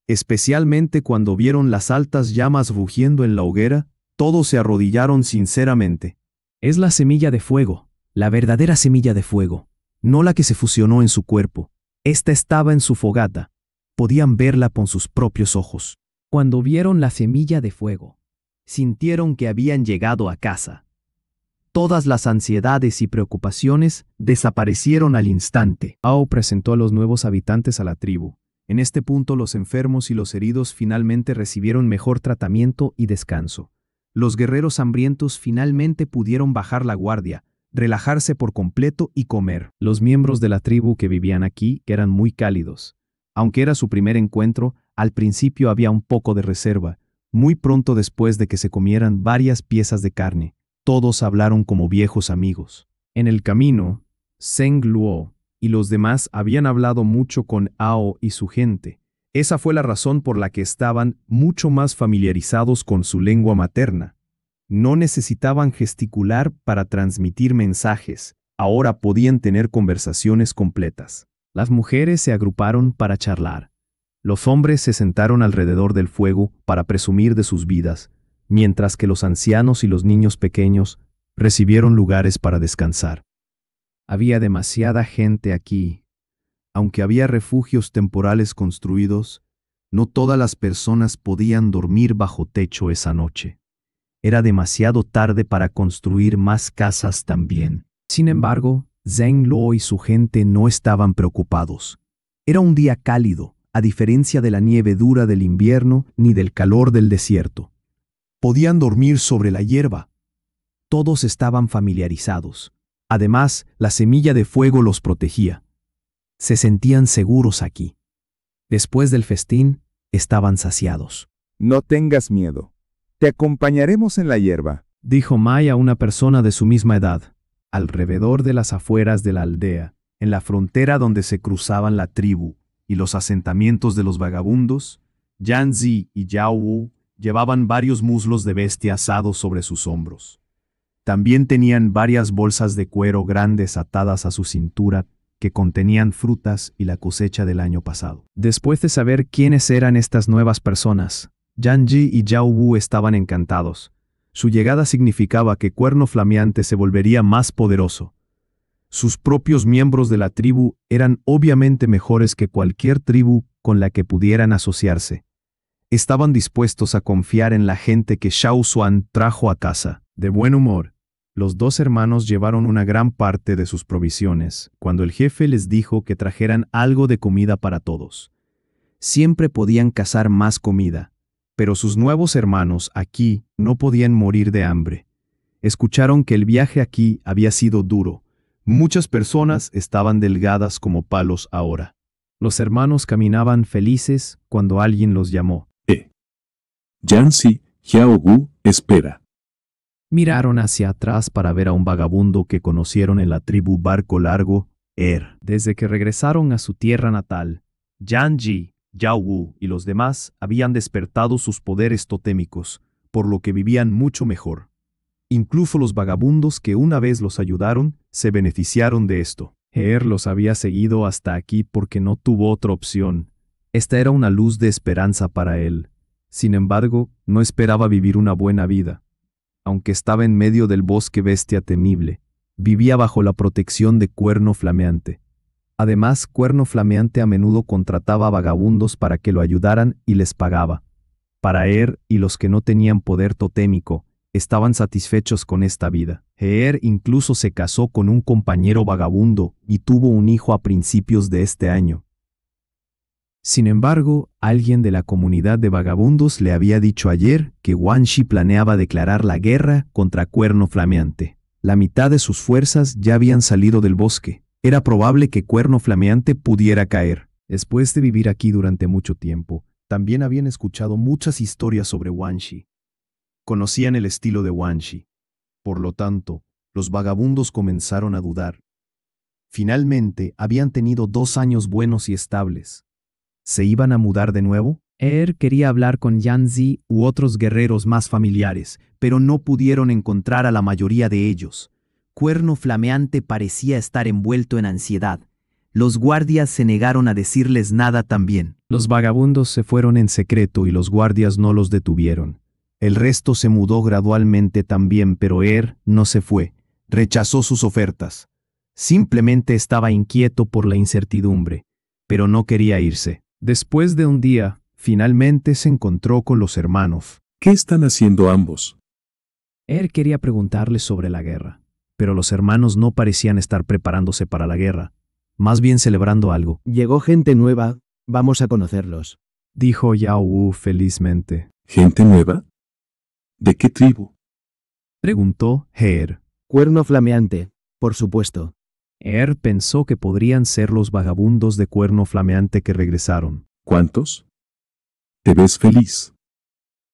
Especialmente cuando vieron las altas llamas rugiendo en la hoguera, todos se arrodillaron sinceramente. Es la semilla de fuego, la verdadera semilla de fuego, no la que se fusionó en su cuerpo. Esta estaba en su fogata. Podían verla con sus propios ojos. Cuando vieron la semilla de fuego, sintieron que habían llegado a casa. Todas las ansiedades y preocupaciones desaparecieron al instante. Ao presentó a los nuevos habitantes a la tribu. En este punto los enfermos y los heridos finalmente recibieron mejor tratamiento y descanso. Los guerreros hambrientos finalmente pudieron bajar la guardia, relajarse por completo y comer. Los miembros de la tribu que vivían aquí eran muy cálidos. Aunque era su primer encuentro, al principio había un poco de reserva. Muy pronto después de que se comieran varias piezas de carne, todos hablaron como viejos amigos. En el camino, Zheng Luo y los demás habían hablado mucho con Ao y su gente. Esa fue la razón por la que estaban mucho más familiarizados con su lengua materna. No necesitaban gesticular para transmitir mensajes, ahora podían tener conversaciones completas. Las mujeres se agruparon para charlar. Los hombres se sentaron alrededor del fuego para presumir de sus vidas, mientras que los ancianos y los niños pequeños recibieron lugares para descansar. Había demasiada gente aquí. Aunque había refugios temporales construidos, no todas las personas podían dormir bajo techo esa noche. Era demasiado tarde para construir más casas también. Sin embargo, Zheng Luo y su gente no estaban preocupados. Era un día cálido, a diferencia de la nieve dura del invierno ni del calor del desierto. Podían dormir sobre la hierba. Todos estaban familiarizados. Además, la semilla de fuego los protegía. Se sentían seguros aquí. Después del festín, estaban saciados. No tengas miedo. Te acompañaremos en la hierba, dijo Mai a una persona de su misma edad, alrededor de las afueras de la aldea, en la frontera donde se cruzaban la tribu y los asentamientos de los vagabundos. Yan Zi y Yao Wu llevaban varios muslos de bestia asados sobre sus hombros. También tenían varias bolsas de cuero grandes atadas a su cintura que contenían frutas y la cosecha del año pasado. Después de saber quiénes eran estas nuevas personas, Yan Ji y Yao Wu estaban encantados. Su llegada significaba que Cuerno Flameante se volvería más poderoso. Sus propios miembros de la tribu eran obviamente mejores que cualquier tribu con la que pudieran asociarse. Estaban dispuestos a confiar en la gente que Xiao Xuan trajo a casa. De buen humor, los dos hermanos llevaron una gran parte de sus provisiones cuando el jefe les dijo que trajeran algo de comida para todos. Siempre podían cazar más comida, pero sus nuevos hermanos aquí no podían morir de hambre. Escucharon que el viaje aquí había sido duro, Muchas personas estaban delgadas como palos ahora. Los hermanos caminaban felices cuando alguien los llamó. Yancy, Xiaogu, espera. Miraron hacia atrás para ver a un vagabundo que conocieron en la tribu Barco Largo, Desde que regresaron a su tierra natal, Yan Ji, Yao Wu y los demás habían despertado sus poderes totémicos, por lo que vivían mucho mejor. Incluso los vagabundos que una vez los ayudaron se beneficiaron de esto. Los había seguido hasta aquí porque no tuvo otra opción. Esta era una luz de esperanza para él. Sin embargo, no esperaba vivir una buena vida. Aunque estaba en medio del bosque bestia temible, vivía bajo la protección de Cuerno Flameante. Además, Cuerno Flameante a menudo contrataba a vagabundos para que lo ayudaran y les pagaba. Para y los que no tenían poder totémico, estaban satisfechos con esta vida. Incluso se casó con un compañero vagabundo y tuvo un hijo a principios de este año. Sin embargo, alguien de la comunidad de vagabundos le había dicho ayer que Wanshi planeaba declarar la guerra contra Cuerno Flameante. La mitad de sus fuerzas ya habían salido del bosque. Era probable que Cuerno Flameante pudiera caer. Después de vivir aquí durante mucho tiempo, también habían escuchado muchas historias sobre Wanshi. Conocían el estilo de Wanshi. Por lo tanto, los vagabundos comenzaron a dudar. Finalmente, habían tenido 2 años buenos y estables. ¿Se iban a mudar de nuevo? Quería hablar con Yanzi u otros guerreros más familiares, pero no pudieron encontrar a la mayoría de ellos. Cuerno Flameante parecía estar envuelto en ansiedad. Los guardias se negaron a decirles nada también. Los vagabundos se fueron en secreto y los guardias no los detuvieron. El resto se mudó gradualmente también, pero no se fue. Rechazó sus ofertas. Simplemente estaba inquieto por la incertidumbre, pero no quería irse. Después de un día, finalmente se encontró con los hermanos. ¿Qué están haciendo ambos? Quería preguntarles sobre la guerra, pero los hermanos no parecían estar preparándose para la guerra, más bien celebrando algo. Llegó gente nueva, vamos a conocerlos, dijo Yao Wu felizmente. ¿Gente nueva? ¿De qué tribu? Preguntó Cuerno Flameante, por supuesto. Pensó que podrían ser los vagabundos de Cuerno Flameante que regresaron. ¿Cuántos? ¿Te ves feliz?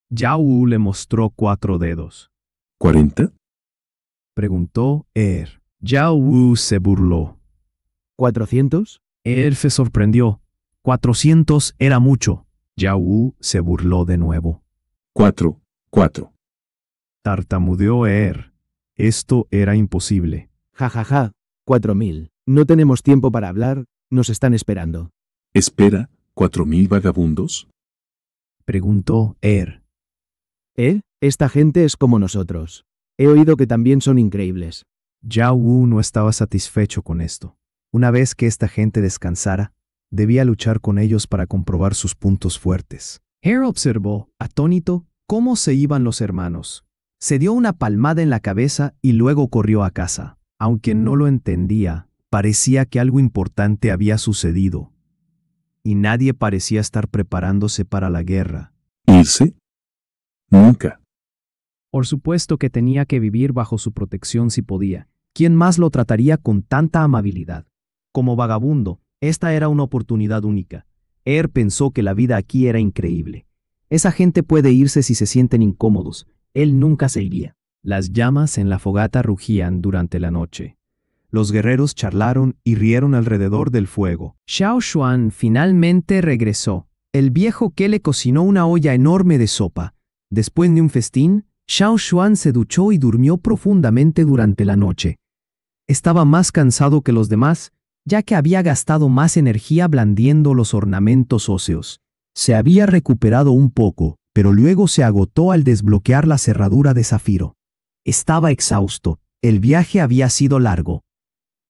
Yao Wu le mostró 4 dedos. ¿40? Preguntó Yao Wu se burló. ¿400? Se sorprendió. 400 era mucho. Yao Wu se burló de nuevo. 4. Tartamudeó Esto era imposible. Ja, ja, ja. 4000. No tenemos tiempo para hablar, nos están esperando. Espera, ¿4.000 vagabundos? Preguntó Esta gente es como nosotros. He oído que también son increíbles. Yao Wu no estaba satisfecho con esto. Una vez que esta gente descansara, debía luchar con ellos para comprobar sus puntos fuertes. Observó, atónito, cómo se iban los hermanos. Se dio una palmada en la cabeza y luego corrió a casa. Aunque no lo entendía, parecía que algo importante había sucedido. Y nadie parecía estar preparándose para la guerra. ¿Irse? Nunca. Por supuesto que tenía que vivir bajo su protección si podía. ¿Quién más lo trataría con tanta amabilidad? Como vagabundo, esta era una oportunidad única. Pensó que la vida aquí era increíble. Esa gente puede irse si se sienten incómodos. Él nunca se iría. Las llamas en la fogata rugían durante la noche. Los guerreros charlaron y rieron alrededor del fuego. Xiao Xuan finalmente regresó. El viejo que le cocinó una olla enorme de sopa. Después de un festín, Xiao Xuan se duchó y durmió profundamente durante la noche. Estaba más cansado que los demás, ya que había gastado más energía blandiendo los ornamentos óseos. Se había recuperado un poco, pero luego se agotó al desbloquear la cerradura de zafiro. Estaba exhausto. El viaje había sido largo.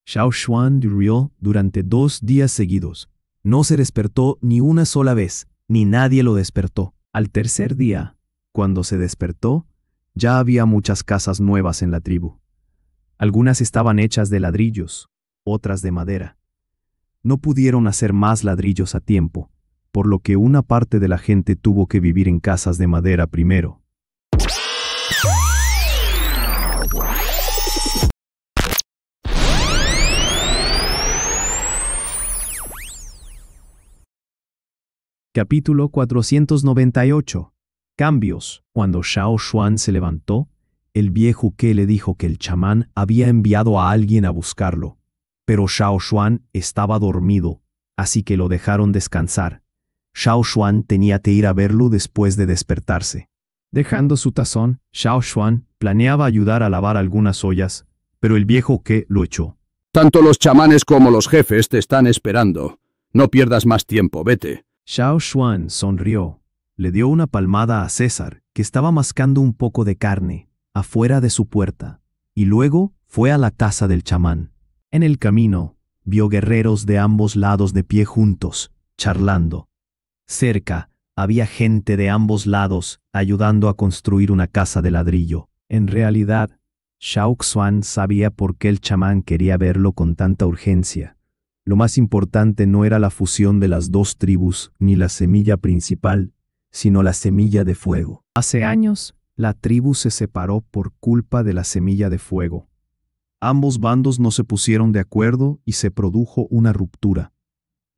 Xiao Xuan durmió durante 2 días seguidos. No se despertó ni una sola vez, ni nadie lo despertó. Al tercer día, cuando se despertó, ya había muchas casas nuevas en la tribu. Algunas estaban hechas de ladrillos, otras de madera. No pudieron hacer más ladrillos a tiempo, por lo que una parte de la gente tuvo que vivir en casas de madera primero. Capítulo 498. Cambios. Cuando Xiao Xuan se levantó, el viejo Ke le dijo que el chamán había enviado a alguien a buscarlo, pero Xiao Xuan estaba dormido, así que lo dejaron descansar. Xiao Xuan tenía que ir a verlo después de despertarse. Dejando su tazón, Xiao Xuan planeaba ayudar a lavar algunas ollas, pero el viejo Ke lo echó. Tanto los chamanes como los jefes te están esperando. No pierdas más tiempo, vete. Xiao Xuan sonrió. Le dio una palmada a César, que estaba mascando un poco de carne, afuera de su puerta, y luego fue a la casa del chamán. En el camino, vio guerreros de ambos lados de pie juntos, charlando. Cerca, había gente de ambos lados ayudando a construir una casa de ladrillo. En realidad, Xiao Xuan sabía por qué el chamán quería verlo con tanta urgencia. Lo más importante no era la fusión de las dos tribus ni la semilla principal, sino la semilla de fuego. Hace años, la tribu se separó por culpa de la semilla de fuego. Ambos bandos no se pusieron de acuerdo y se produjo una ruptura.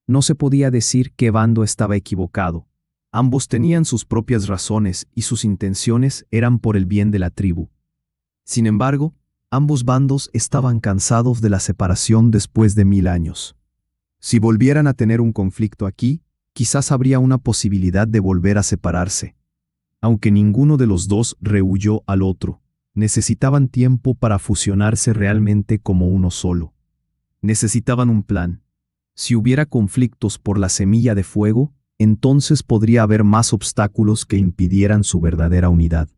No se podía decir qué bando estaba equivocado. Ambos tenían sus propias razones y sus intenciones eran por el bien de la tribu. Sin embargo, ambos bandos estaban cansados de la separación después de 1000 años. Si volvieran a tener un conflicto aquí, quizás habría una posibilidad de volver a separarse. Aunque ninguno de los dos rehuyó al otro, necesitaban tiempo para fusionarse realmente como uno solo. Necesitaban un plan. Si hubiera conflictos por la semilla de fuego, entonces podría haber más obstáculos que impidieran su verdadera unidad.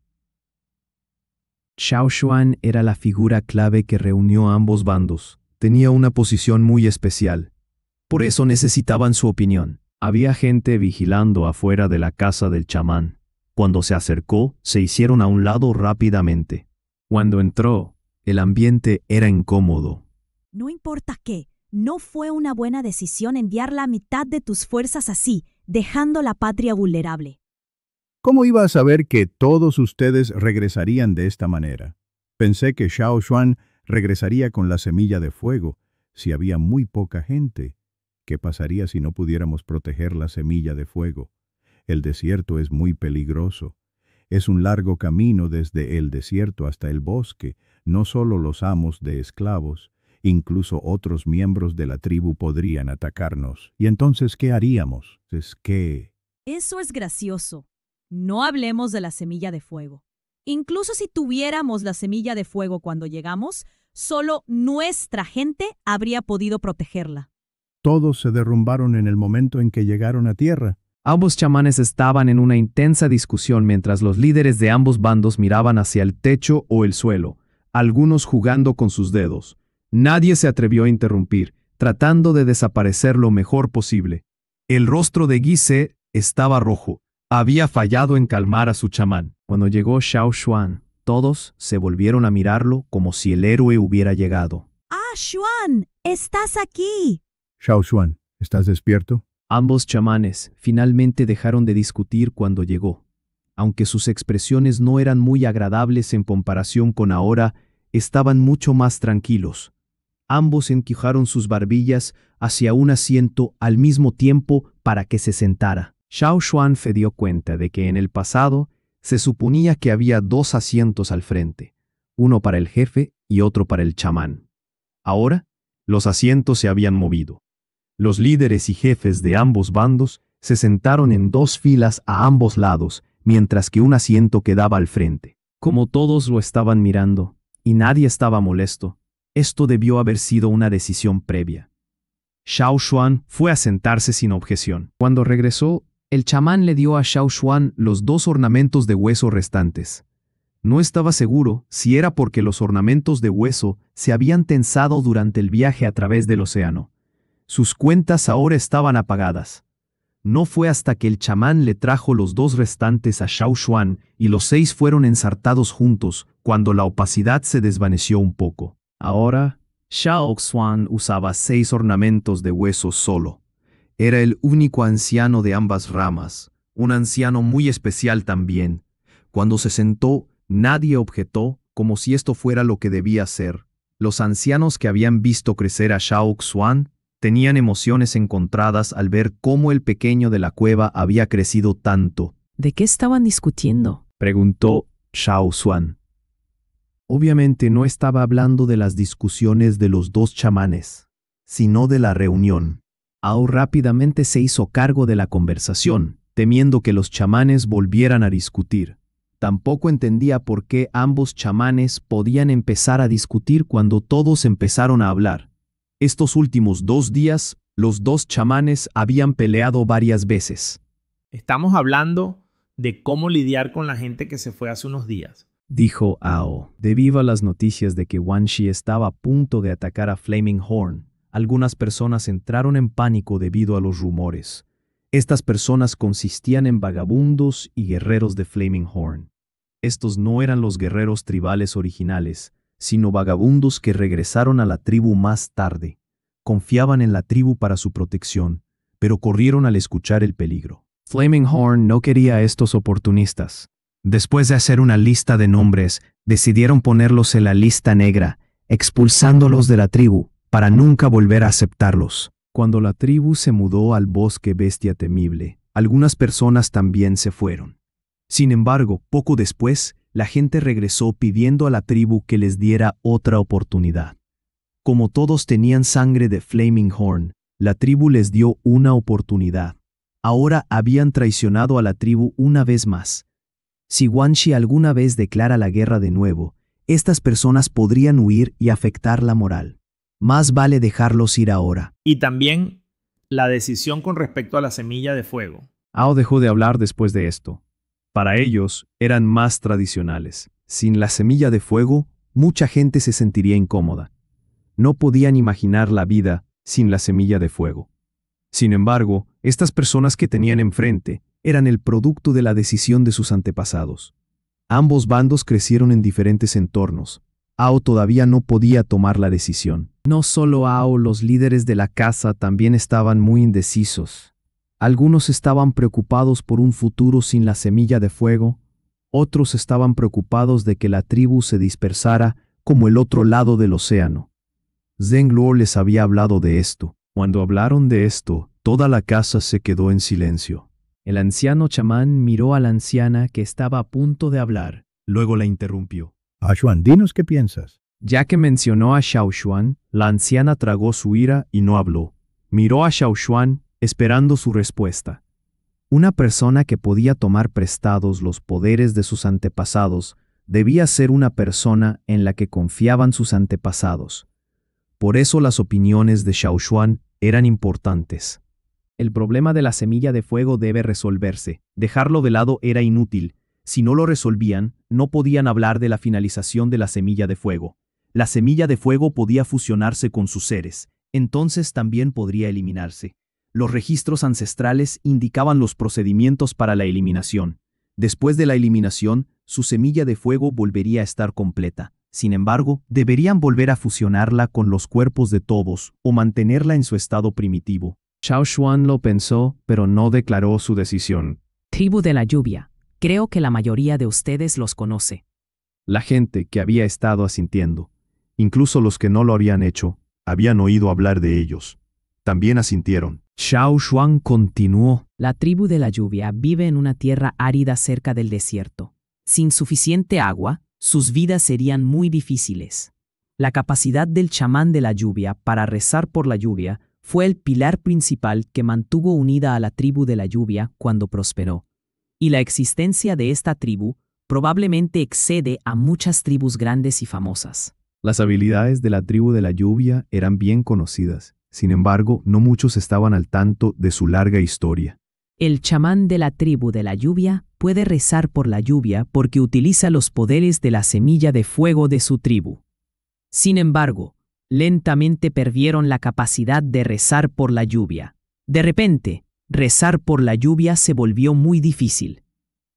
Xiao Xuan era la figura clave que reunió a ambos bandos. Tenía una posición muy especial. Por eso necesitaban su opinión. Había gente vigilando afuera de la casa del chamán. Cuando se acercó, se hicieron a un lado rápidamente. Cuando entró, el ambiente era incómodo. No importa qué, no fue una buena decisión enviar la mitad de tus fuerzas así, dejando la patria vulnerable. ¿Cómo iba a saber que todos ustedes regresarían de esta manera? Pensé que Xiao Xuan regresaría con la semilla de fuego, si había muy poca gente. ¿Qué pasaría si no pudiéramos proteger la semilla de fuego? El desierto es muy peligroso. Es un largo camino desde el desierto hasta el bosque. No solo los amos de esclavos, incluso otros miembros de la tribu podrían atacarnos. ¿Y entonces qué haríamos? Eso es gracioso. No hablemos de la semilla de fuego. Incluso si tuviéramos la semilla de fuego cuando llegamos, solo nuestra gente habría podido protegerla. Todos se derrumbaron en el momento en que llegaron a tierra. Ambos chamanes estaban en una intensa discusión mientras los líderes de ambos bandos miraban hacia el techo o el suelo, algunos jugando con sus dedos. Nadie se atrevió a interrumpir, tratando de desaparecer lo mejor posible. El rostro de Guise estaba rojo. Había fallado en calmar a su chamán. Cuando llegó Xiao Xuan, todos se volvieron a mirarlo como si el héroe hubiera llegado. ¡Ah, Xuan! ¡Estás aquí! Xiao Xuan, ¿estás despierto? Ambos chamanes finalmente dejaron de discutir cuando llegó. Aunque sus expresiones no eran muy agradables en comparación con ahora, estaban mucho más tranquilos. Ambos enquijaron sus barbillas hacia un asiento al mismo tiempo para que se sentara. Xiao Xuan se dio cuenta de que en el pasado se suponía que había 2 asientos al frente, uno para el jefe y otro para el chamán. Ahora, los asientos se habían movido. Los líderes y jefes de ambos bandos se sentaron en 2 filas a ambos lados, mientras que un asiento quedaba al frente. Como todos lo estaban mirando, y nadie estaba molesto, esto debió haber sido una decisión previa. Xiao Xuan fue a sentarse sin objeción. Cuando regresó, el chamán le dio a Xiao Xuan los 2 ornamentos de hueso restantes. No estaba seguro si era porque los ornamentos de hueso se habían tensado durante el viaje a través del océano. Sus cuentas ahora estaban apagadas. No fue hasta que el chamán le trajo los 2 restantes a Xiao Xuan y los 6 fueron ensartados juntos cuando la opacidad se desvaneció un poco. Ahora, Xiao Xuan usaba 6 ornamentos de hueso solo. Era el único anciano de ambas ramas, un anciano muy especial también. Cuando se sentó, nadie objetó, como si esto fuera lo que debía ser. Los ancianos que habían visto crecer a Xiao Xuan Tenían emociones encontradas al ver cómo el pequeño de la cueva había crecido tanto. ¿De qué estaban discutiendo? Preguntó Xiao Xuan. Obviamente no estaba hablando de las discusiones de los dos chamanes, sino de la reunión. Ao rápidamente se hizo cargo de la conversación, temiendo que los chamanes volvieran a discutir. Tampoco entendía por qué ambos chamanes podían empezar a discutir cuando todos empezaron a hablar. Estos últimos 2 días, los dos chamanes habían peleado varias veces. Estamos hablando de cómo lidiar con la gente que se fue hace unos días, dijo Ao. Debido a las noticias de que Wan Shi estaba a punto de atacar a Flaming Horn, algunas personas entraron en pánico debido a los rumores. Estas personas consistían en vagabundos y guerreros de Flaming Horn. Estos no eran los guerreros tribales originales, sino vagabundos que regresaron a la tribu más tarde. Confiaban en la tribu para su protección, pero corrieron al escuchar el peligro. Flaming Horn no quería a estos oportunistas. Después de hacer una lista de nombres, decidieron ponerlos en la lista negra, expulsándolos de la tribu, para nunca volver a aceptarlos. Cuando la tribu se mudó al bosque Bestia Temible, algunas personas también se fueron. Sin embargo, poco después, la gente regresó pidiendo a la tribu que les diera otra oportunidad. Como todos tenían sangre de Flaming Horn, la tribu les dio una oportunidad. Ahora habían traicionado a la tribu una vez más. Si Wan Shi alguna vez declara la guerra de nuevo, estas personas podrían huir y afectar la moral. Más vale dejarlos ir ahora. y también la decisión con respecto a la semilla de fuego. Ao dejó de hablar después de esto. Para ellos, eran más tradicionales. Sin la semilla de fuego, mucha gente se sentiría incómoda. No podían imaginar la vida sin la semilla de fuego. Sin embargo, estas personas que tenían enfrente eran el producto de la decisión de sus antepasados. Ambos bandos crecieron en diferentes entornos. Ao todavía no podía tomar la decisión. No solo Ao, los líderes de la casa también estaban muy indecisos. Algunos estaban preocupados por un futuro sin la semilla de fuego, otros estaban preocupados de que la tribu se dispersara como el otro lado del océano. Zheng Luo les había hablado de esto. Cuando hablaron de esto, toda la casa se quedó en silencio. El anciano chamán miró a la anciana que estaba a punto de hablar. Luego la interrumpió. Xuan, dinos qué piensas. Ya que mencionó a Xiao Xuan, la anciana tragó su ira y no habló. Miró a Xiao Xuan, esperando su respuesta. Una persona que podía tomar prestados los poderes de sus antepasados debía ser una persona en la que confiaban sus antepasados. Por eso las opiniones de Xiao Xuan eran importantes. El problema de la semilla de fuego debe resolverse. Dejarlo de lado era inútil. Si no lo resolvían, no podían hablar de la finalización de la semilla de fuego. La semilla de fuego podía fusionarse con sus seres, entonces también podría eliminarse. Los registros ancestrales indicaban los procedimientos para la eliminación. Después de la eliminación, su semilla de fuego volvería a estar completa. Sin embargo, deberían volver a fusionarla con los cuerpos de todos o mantenerla en su estado primitivo. Xiao Xuan lo pensó, pero no declaró su decisión. Tribu de la lluvia. Creo que la mayoría de ustedes los conoce. La gente que había estado asintiendo, incluso los que no lo habían hecho, habían oído hablar de ellos. También asintieron. Xiao Xuan continuó. La tribu de la lluvia vive en una tierra árida cerca del desierto. Sin suficiente agua, sus vidas serían muy difíciles. La capacidad del chamán de la lluvia para rezar por la lluvia fue el pilar principal que mantuvo unida a la tribu de la lluvia cuando prosperó. Y la existencia de esta tribu probablemente excede a muchas tribus grandes y famosas. Las habilidades de la tribu de la lluvia eran bien conocidas. Sin embargo, no muchos estaban al tanto de su larga historia. El chamán de la tribu de la lluvia puede rezar por la lluvia porque utiliza los poderes de la semilla de fuego de su tribu. Sin embargo, lentamente perdieron la capacidad de rezar por la lluvia. De repente, rezar por la lluvia se volvió muy difícil.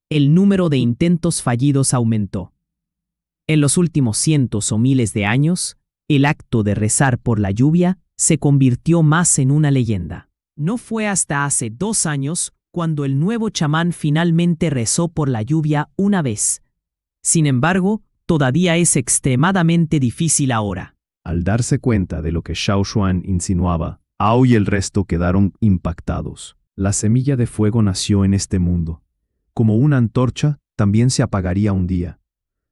El número de intentos fallidos aumentó. En los últimos cientos o miles de años, el acto de rezar por la lluvia se convirtió más en una leyenda. No fue hasta hace 2 años cuando el nuevo chamán finalmente rezó por la lluvia una vez. Sin embargo, todavía es extremadamente difícil ahora. Al darse cuenta de lo que Xiao Xuan insinuaba, Ao y el resto quedaron impactados. La semilla de fuego nació en este mundo. Como una antorcha, también se apagaría un día.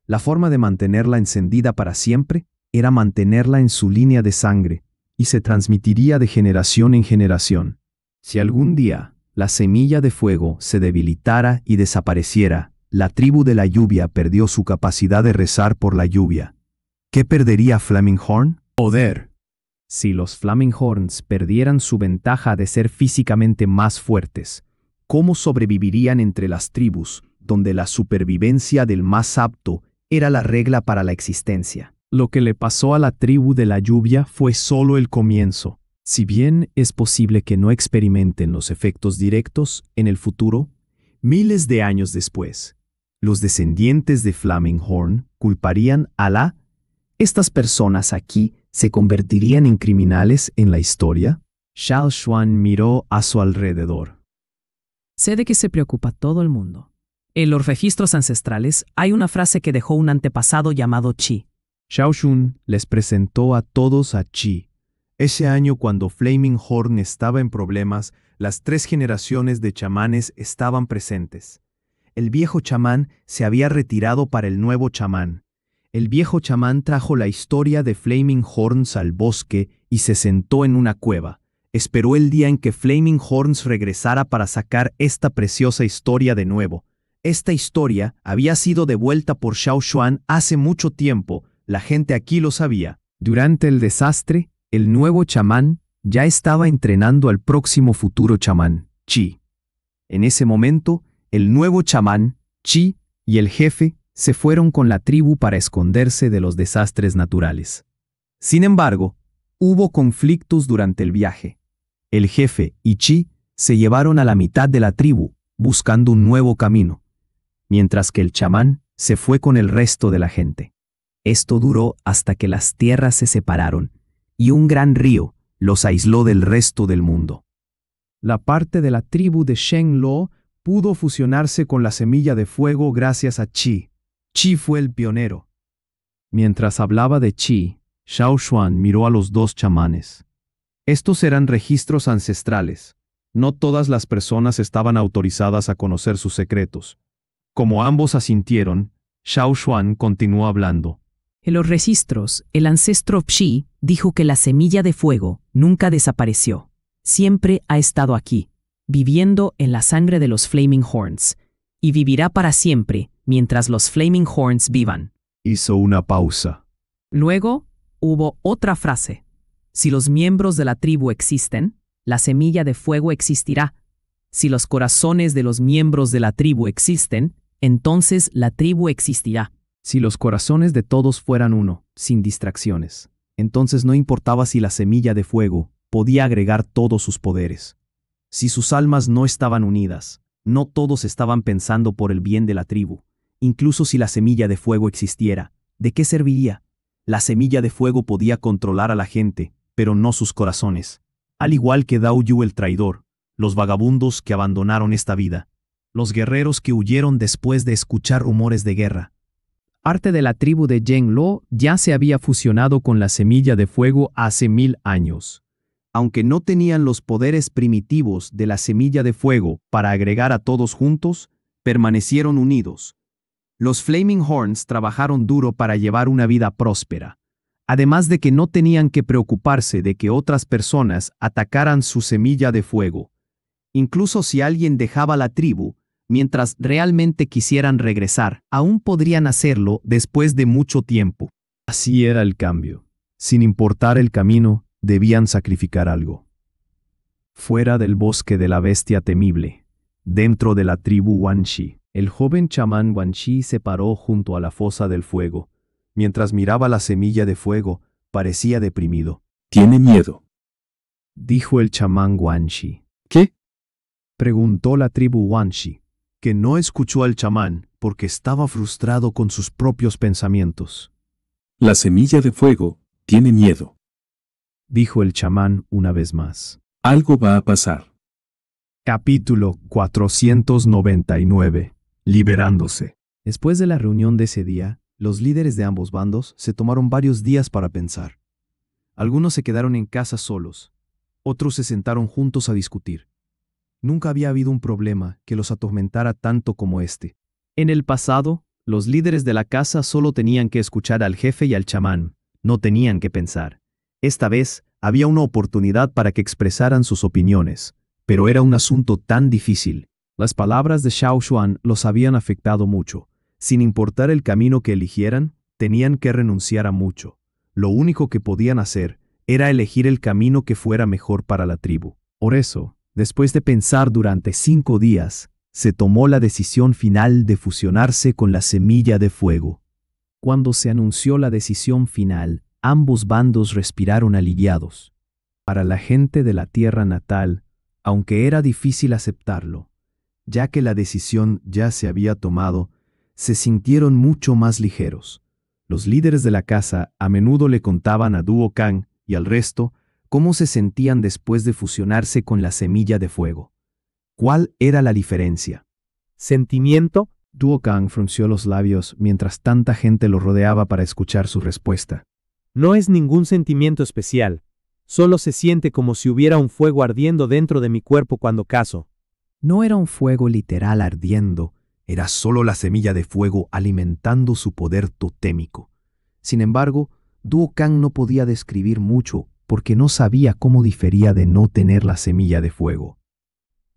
La forma de mantenerla encendida para siempre era mantenerla en su línea de sangre, y se transmitiría de generación en generación. Si algún día la semilla de fuego se debilitara y desapareciera, la tribu de la lluvia perdió su capacidad de rezar por la lluvia. ¿Qué perdería Flaming Horn? Poder. Si los Flaming Horns perdieran su ventaja de ser físicamente más fuertes, ¿cómo sobrevivirían entre las tribus, donde la supervivencia del más apto era la regla para la existencia? Lo que le pasó a la tribu de la lluvia fue solo el comienzo. Si bien es posible que no experimenten los efectos directos en el futuro, miles de años después, los descendientes de Flaming Horn culparían a la... ¿Estas personas aquí se convertirían en criminales en la historia? Xiao Xuan miró a su alrededor. Sé de qué se preocupa todo el mundo. En los registros ancestrales hay una frase que dejó un antepasado llamado Chi. Xiao Xun les presentó a todos a Chi. Ese año, cuando Flaming Horn estaba en problemas, las 3 generaciones de chamanes estaban presentes. El viejo chamán se había retirado para el nuevo chamán. El viejo chamán trajo la historia de Flaming Horns al bosque y se sentó en una cueva. Esperó el día en que Flaming Horns regresara para sacar esta preciosa historia de nuevo. Esta historia había sido devuelta por Xiao Xuan hace mucho tiempo. La gente aquí lo sabía. Durante el desastre, el nuevo chamán ya estaba entrenando al próximo futuro chamán, Chi. En ese momento, el nuevo chamán, Chi, y el jefe se fueron con la tribu para esconderse de los desastres naturales. Sin embargo, hubo conflictos durante el viaje. El jefe y Chi se llevaron a la mitad de la tribu, buscando un nuevo camino, mientras que el chamán se fue con el resto de la gente. Esto duró hasta que las tierras se separaron, y un gran río los aisló del resto del mundo. La parte de la tribu de Shen Lo pudo fusionarse con la semilla de fuego gracias a Chi. Chi fue el pionero. Mientras hablaba de Chi, Xiao Xuan miró a los 2 chamanes. Estos eran registros ancestrales. No todas las personas estaban autorizadas a conocer sus secretos. Como ambos asintieron, Xiao Xuan continuó hablando. En los registros, el ancestro Chi dijo que la semilla de fuego nunca desapareció. Siempre ha estado aquí, viviendo en la sangre de los Flaming Horns, y vivirá para siempre mientras los Flaming Horns vivan. Hizo una pausa. Luego, hubo otra frase. Si los miembros de la tribu existen, la semilla de fuego existirá. Si los corazones de los miembros de la tribu existen, entonces la tribu existirá. Si los corazones de todos fueran uno, sin distracciones, entonces no importaba si la semilla de fuego podía agregar todos sus poderes. Si sus almas no estaban unidas, no todos estaban pensando por el bien de la tribu. Incluso si la semilla de fuego existiera, ¿de qué serviría? La semilla de fuego podía controlar a la gente, pero no sus corazones. Al igual que Dao Yu el traidor, los vagabundos que abandonaron esta vida, los guerreros que huyeron después de escuchar rumores de guerra. Parte de la tribu de Zheng Lo ya se había fusionado con la semilla de fuego hace 1000 años. Aunque no tenían los poderes primitivos de la semilla de fuego para agregar a todos juntos, permanecieron unidos. Los Flaming Horns trabajaron duro para llevar una vida próspera, además de que no tenían que preocuparse de que otras personas atacaran su semilla de fuego. Incluso si alguien dejaba la tribu, mientras realmente quisieran regresar, aún podrían hacerlo después de mucho tiempo. Así era el cambio. Sin importar el camino, debían sacrificar algo. Fuera del bosque de la bestia temible, dentro de la tribu Wanshi, el joven chamán Wanshi se paró junto a la fosa del fuego. Mientras miraba la semilla de fuego, parecía deprimido. Tiene miedo, dijo el chamán Wanshi. ¿Qué? Preguntó la tribu Wanshi, que no escuchó al chamán porque estaba frustrado con sus propios pensamientos. La semilla de fuego tiene miedo, dijo el chamán una vez más. Algo va a pasar. Capítulo 499. Liberándose. Después de la reunión de ese día, los líderes de ambos bandos se tomaron varios días para pensar. Algunos se quedaron en casa solos. Otros se sentaron juntos a discutir. Nunca había habido un problema que los atormentara tanto como este. En el pasado, los líderes de la casa solo tenían que escuchar al jefe y al chamán, no tenían que pensar. Esta vez, había una oportunidad para que expresaran sus opiniones, pero era un asunto tan difícil. Las palabras de Xiao Xuan los habían afectado mucho. Sin importar el camino que eligieran, tenían que renunciar a mucho. Lo único que podían hacer era elegir el camino que fuera mejor para la tribu. Por eso, después de pensar durante 5 días, se tomó la decisión final de fusionarse con la semilla de fuego. Cuando se anunció la decisión final, ambos bandos respiraron aliviados. Para la gente de la tierra natal, aunque era difícil aceptarlo, ya que la decisión ya se había tomado, se sintieron mucho más ligeros. Los líderes de la casa a menudo le contaban a Duo Kang y al resto cómo se sentían después de fusionarse con la semilla de fuego. ¿Cuál era la diferencia? ¿Sentimiento? Duo Kang frunció los labios mientras tanta gente lo rodeaba para escuchar su respuesta. No es ningún sentimiento especial. Solo se siente como si hubiera un fuego ardiendo dentro de mi cuerpo cuando cazo. No era un fuego literal ardiendo, era solo la semilla de fuego alimentando su poder totémico. Sin embargo, Duo Kang no podía describir mucho porque no sabía cómo difería de no tener la semilla de fuego.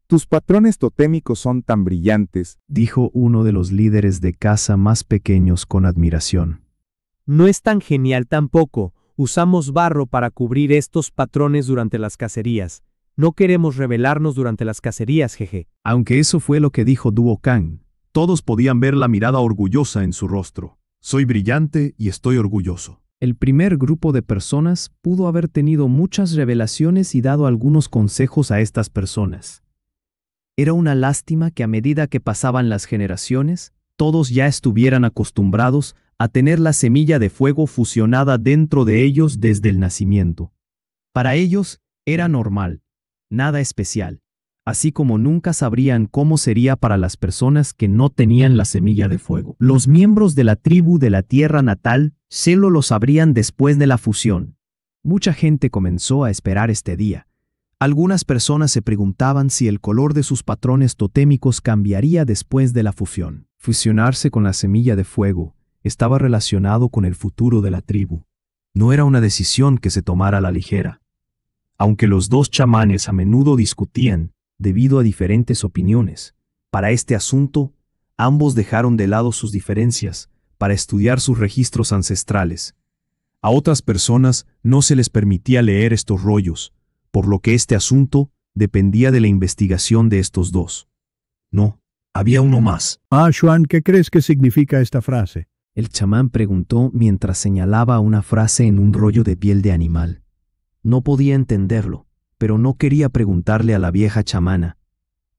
Tus patrones totémicos son tan brillantes, dijo uno de los líderes de casa más pequeños con admiración. No es tan genial tampoco. Usamos barro para cubrir estos patrones durante las cacerías. No queremos revelarnos durante las cacerías, jeje. Aunque eso fue lo que dijo Duo Kang, todos podían ver la mirada orgullosa en su rostro. Soy brillante y estoy orgulloso. El primer grupo de personas pudo haber tenido muchas revelaciones y dado algunos consejos a estas personas. Era una lástima que a medida que pasaban las generaciones, todos ya estuvieran acostumbrados a tener la semilla de fuego fusionada dentro de ellos desde el nacimiento. Para ellos era normal, nada especial, así como nunca sabrían cómo sería para las personas que no tenían la semilla de fuego. Los miembros de la tribu de la tierra natal solo lo sabrían después de la fusión. Mucha gente comenzó a esperar este día. Algunas personas se preguntaban si el color de sus patrones totémicos cambiaría después de la fusión. Fusionarse con la semilla de fuego estaba relacionado con el futuro de la tribu. No era una decisión que se tomara a la ligera. Aunque los dos chamanes a menudo discutían debido a diferentes opiniones, para este asunto, ambos dejaron de lado sus diferencias para estudiar sus registros ancestrales. A otras personas no se les permitía leer estos rollos, por lo que este asunto dependía de la investigación de estos dos. No, había uno más. Xuan, ¿qué crees que significa esta frase? El chamán preguntó mientras señalaba una frase en un rollo de piel de animal. No podía entenderlo, pero no quería preguntarle a la vieja chamana,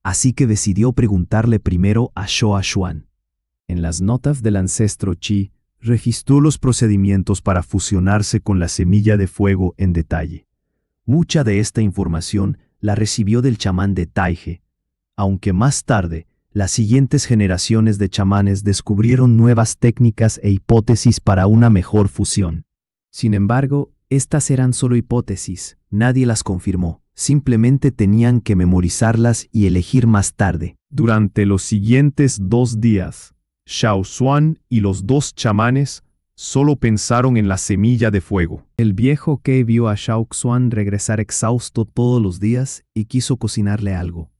así que decidió preguntarle primero a Xiao Xuan. En las notas del ancestro Qi, registró los procedimientos para fusionarse con la semilla de fuego en detalle. Mucha de esta información la recibió del chamán de Taige, aunque más tarde, las siguientes generaciones de chamanes descubrieron nuevas técnicas e hipótesis para una mejor fusión. Sin embargo, estas eran solo hipótesis, nadie las confirmó, simplemente tenían que memorizarlas y elegir más tarde. Durante los siguientes 2 días, Xiao Xuan y los 2 chamanes solo pensaron en la semilla de fuego. El viejo Ke vio a Xiao Xuan regresar exhausto todos los días y quiso cocinarle algo.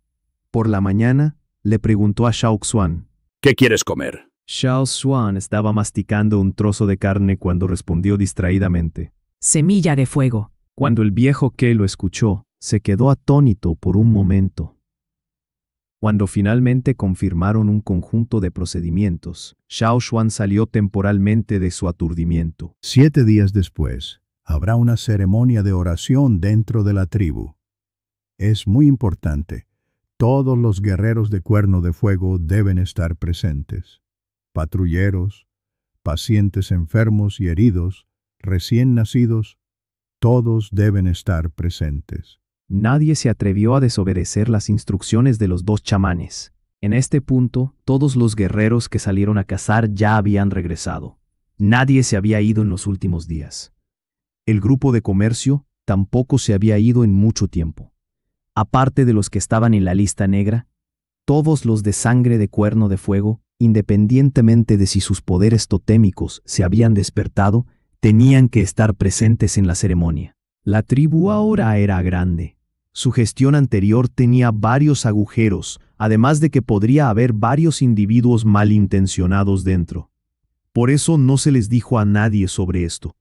Por la mañana, le preguntó a Xiao Xuan, ¿qué quieres comer? Xiao Xuan estaba masticando un trozo de carne cuando respondió distraídamente, semilla de fuego. Cuando el viejo Ke lo escuchó, se quedó atónito por un momento. Cuando finalmente confirmaron un conjunto de procedimientos, Xiao Xuan salió temporalmente de su aturdimiento. 7 días después, habrá una ceremonia de oración dentro de la tribu. Es muy importante. Todos los guerreros de cuerno de fuego deben estar presentes. Patrulleros, pacientes enfermos y heridos, recién nacidos, todos deben estar presentes. Nadie se atrevió a desobedecer las instrucciones de los 2 chamanes. En este punto, todos los guerreros que salieron a cazar ya habían regresado. Nadie se había ido en los últimos días. El grupo de comercio tampoco se había ido en mucho tiempo. Aparte de los que estaban en la lista negra, todos los de sangre de cuerno de fuego, independientemente de si sus poderes totémicos se habían despertado, tenían que estar presentes en la ceremonia. La tribu ahora era grande. Su gestión anterior tenía varios agujeros, además de que podría haber varios individuos malintencionados dentro. Por eso no se les dijo a nadie sobre esto,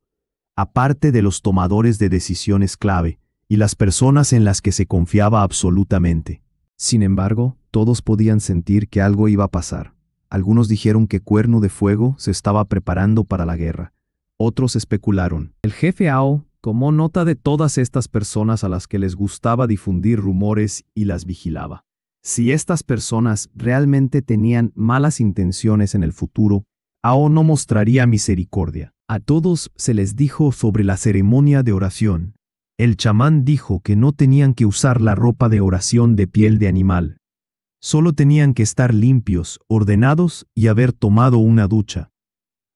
aparte de los tomadores de decisiones clave y las personas en las que se confiaba absolutamente. Sin embargo, todos podían sentir que algo iba a pasar. Algunos dijeron que Cuerno de Fuego se estaba preparando para la guerra. Otros especularon. El jefe Ao tomó nota de todas estas personas a las que les gustaba difundir rumores y las vigilaba. Si estas personas realmente tenían malas intenciones en el futuro, Ao no mostraría misericordia. A todos se les dijo sobre la ceremonia de oración. El chamán dijo que no tenían que usar la ropa de oración de piel de animal. Solo tenían que estar limpios, ordenados y haber tomado una ducha.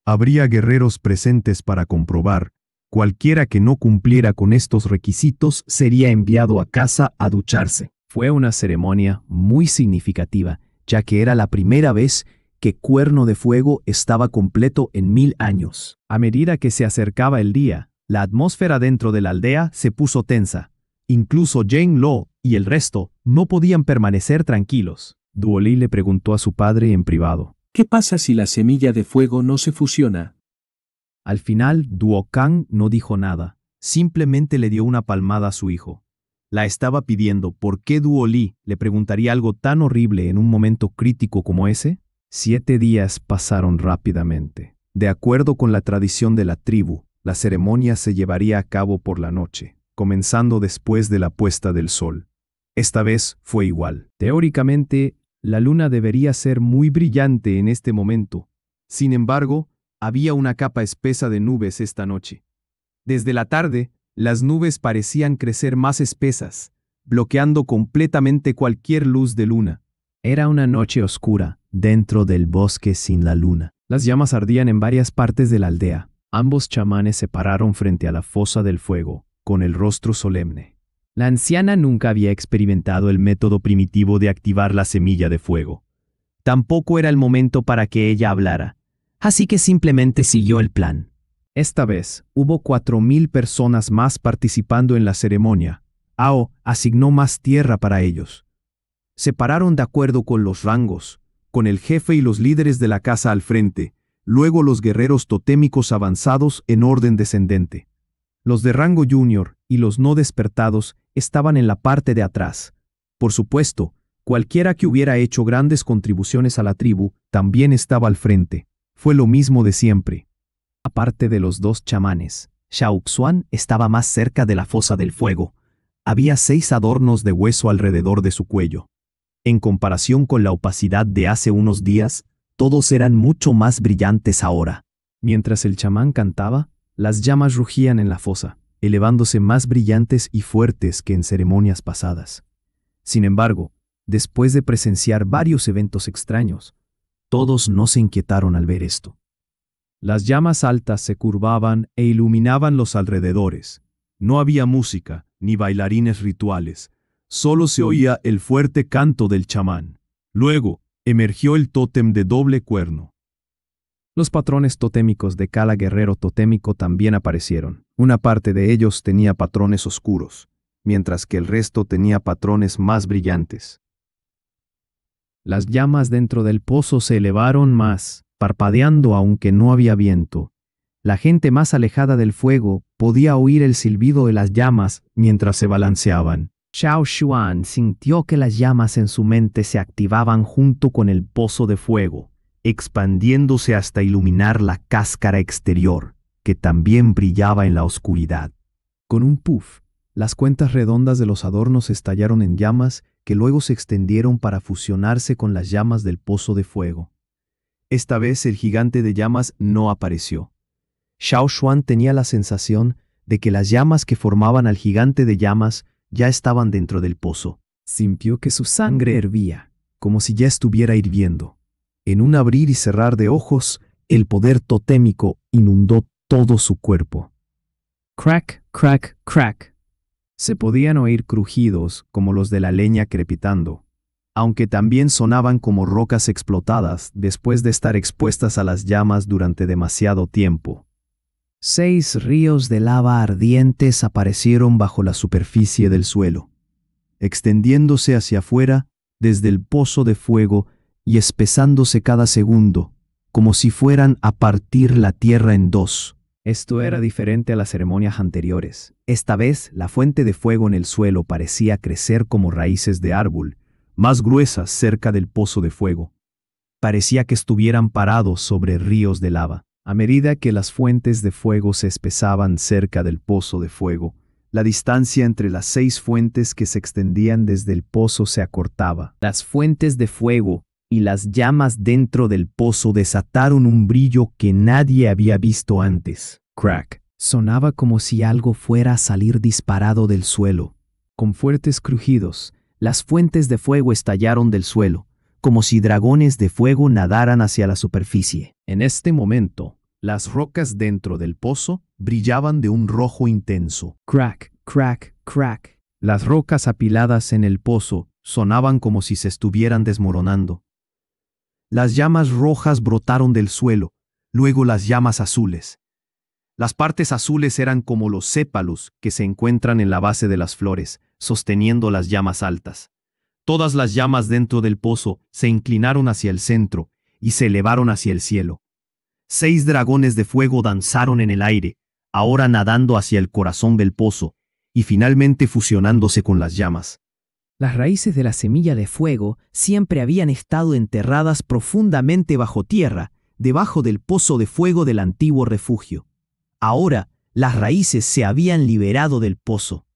Habría guerreros presentes para comprobar. Cualquiera que no cumpliera con estos requisitos sería enviado a casa a ducharse. Fue una ceremonia muy significativa, ya que era la primera vez que Cuerno de Fuego estaba completo en 1000 años. A medida que se acercaba el día, la atmósfera dentro de la aldea se puso tensa. Incluso Jane Lo y el resto no podían permanecer tranquilos. Duolí le preguntó a su padre en privado. ¿Qué pasa si la semilla de fuego no se fusiona? Al final, Duokang no dijo nada. Simplemente le dio una palmada a su hijo. La estaba pidiendo. ¿Por qué Duolí le preguntaría algo tan horrible en un momento crítico como ese? 7 días pasaron rápidamente. De acuerdo con la tradición de la tribu, la ceremonia se llevaría a cabo por la noche, comenzando después de la puesta del sol. Esta vez fue igual. Teóricamente, la luna debería ser muy brillante en este momento. Sin embargo, había una capa espesa de nubes esta noche. Desde la tarde, las nubes parecían crecer más espesas, bloqueando completamente cualquier luz de luna. Era una noche oscura, dentro del bosque sin la luna. Las llamas ardían en varias partes de la aldea. Ambos chamanes se pararon frente a la fosa del fuego, con el rostro solemne. La anciana nunca había experimentado el método primitivo de activar la semilla de fuego. Tampoco era el momento para que ella hablara, así que simplemente siguió el plan. Esta vez, hubo 4000 personas más participando en la ceremonia. Ao asignó más tierra para ellos. Se pararon de acuerdo con los rangos, con el jefe y los líderes de la casa al frente, luego los guerreros totémicos avanzados en orden descendente. Los de rango junior y los no despertados estaban en la parte de atrás. Por supuesto, cualquiera que hubiera hecho grandes contribuciones a la tribu también estaba al frente. Fue lo mismo de siempre. Aparte de los 2 chamanes, Xiao Xuan estaba más cerca de la fosa del fuego. Había 6 adornos de hueso alrededor de su cuello. En comparación con la opacidad de hace unos días, todos eran mucho más brillantes ahora. Mientras el chamán cantaba, las llamas rugían en la fosa, elevándose más brillantes y fuertes que en ceremonias pasadas. Sin embargo, después de presenciar varios eventos extraños, todos no se inquietaron al ver esto. Las llamas altas se curvaban e iluminaban los alrededores. No había música, ni bailarines rituales. Solo se oía el fuerte canto del chamán. Luego, emergió el tótem de doble cuerno. Los patrones totémicos de cada guerrero totémico también aparecieron. Una parte de ellos tenía patrones oscuros, mientras que el resto tenía patrones más brillantes. Las llamas dentro del pozo se elevaron más, parpadeando aunque no había viento. La gente más alejada del fuego podía oír el silbido de las llamas mientras se balanceaban. Xiao Xuan sintió que las llamas en su mente se activaban junto con el pozo de fuego, expandiéndose hasta iluminar la cáscara exterior, que también brillaba en la oscuridad. Con un puff, las cuentas redondas de los adornos estallaron en llamas que luego se extendieron para fusionarse con las llamas del pozo de fuego. Esta vez el gigante de llamas no apareció. Xiao Xuan tenía la sensación de que las llamas que formaban al gigante de llamas ya estaban dentro del pozo. Sintió que su sangre hervía, como si ya estuviera hirviendo. En un abrir y cerrar de ojos, el poder totémico inundó todo su cuerpo. Crack, crack, crack. Se podían oír crujidos como los de la leña crepitando, aunque también sonaban como rocas explotadas después de estar expuestas a las llamas durante demasiado tiempo. 6 ríos de lava ardientes aparecieron bajo la superficie del suelo, extendiéndose hacia afuera desde el pozo de fuego y espesándose cada segundo, como si fueran a partir la tierra en 2. Esto era diferente a las ceremonias anteriores. Esta vez, la fuente de fuego en el suelo parecía crecer como raíces de árbol, más gruesas cerca del pozo de fuego. Parecía que estuvieran parados sobre ríos de lava. A medida que las fuentes de fuego se espesaban cerca del pozo de fuego, la distancia entre las 6 fuentes que se extendían desde el pozo se acortaba. Las fuentes de fuego y las llamas dentro del pozo desataron un brillo que nadie había visto antes. Crack. Sonaba como si algo fuera a salir disparado del suelo. Con fuertes crujidos, las fuentes de fuego estallaron del suelo, como si dragones de fuego nadaran hacia la superficie. En este momento, las rocas dentro del pozo brillaban de un rojo intenso. Crack, crack, crack. Las rocas apiladas en el pozo sonaban como si se estuvieran desmoronando. Las llamas rojas brotaron del suelo, luego las llamas azules. Las partes azules eran como los sépalos que se encuentran en la base de las flores, sosteniendo las llamas altas. Todas las llamas dentro del pozo se inclinaron hacia el centro y se elevaron hacia el cielo. 6 dragones de fuego danzaron en el aire, ahora nadando hacia el corazón del pozo y finalmente fusionándose con las llamas. Las raíces de la semilla de fuego siempre habían estado enterradas profundamente bajo tierra, debajo del pozo de fuego del antiguo refugio. Ahora, las raíces se habían liberado del pozo.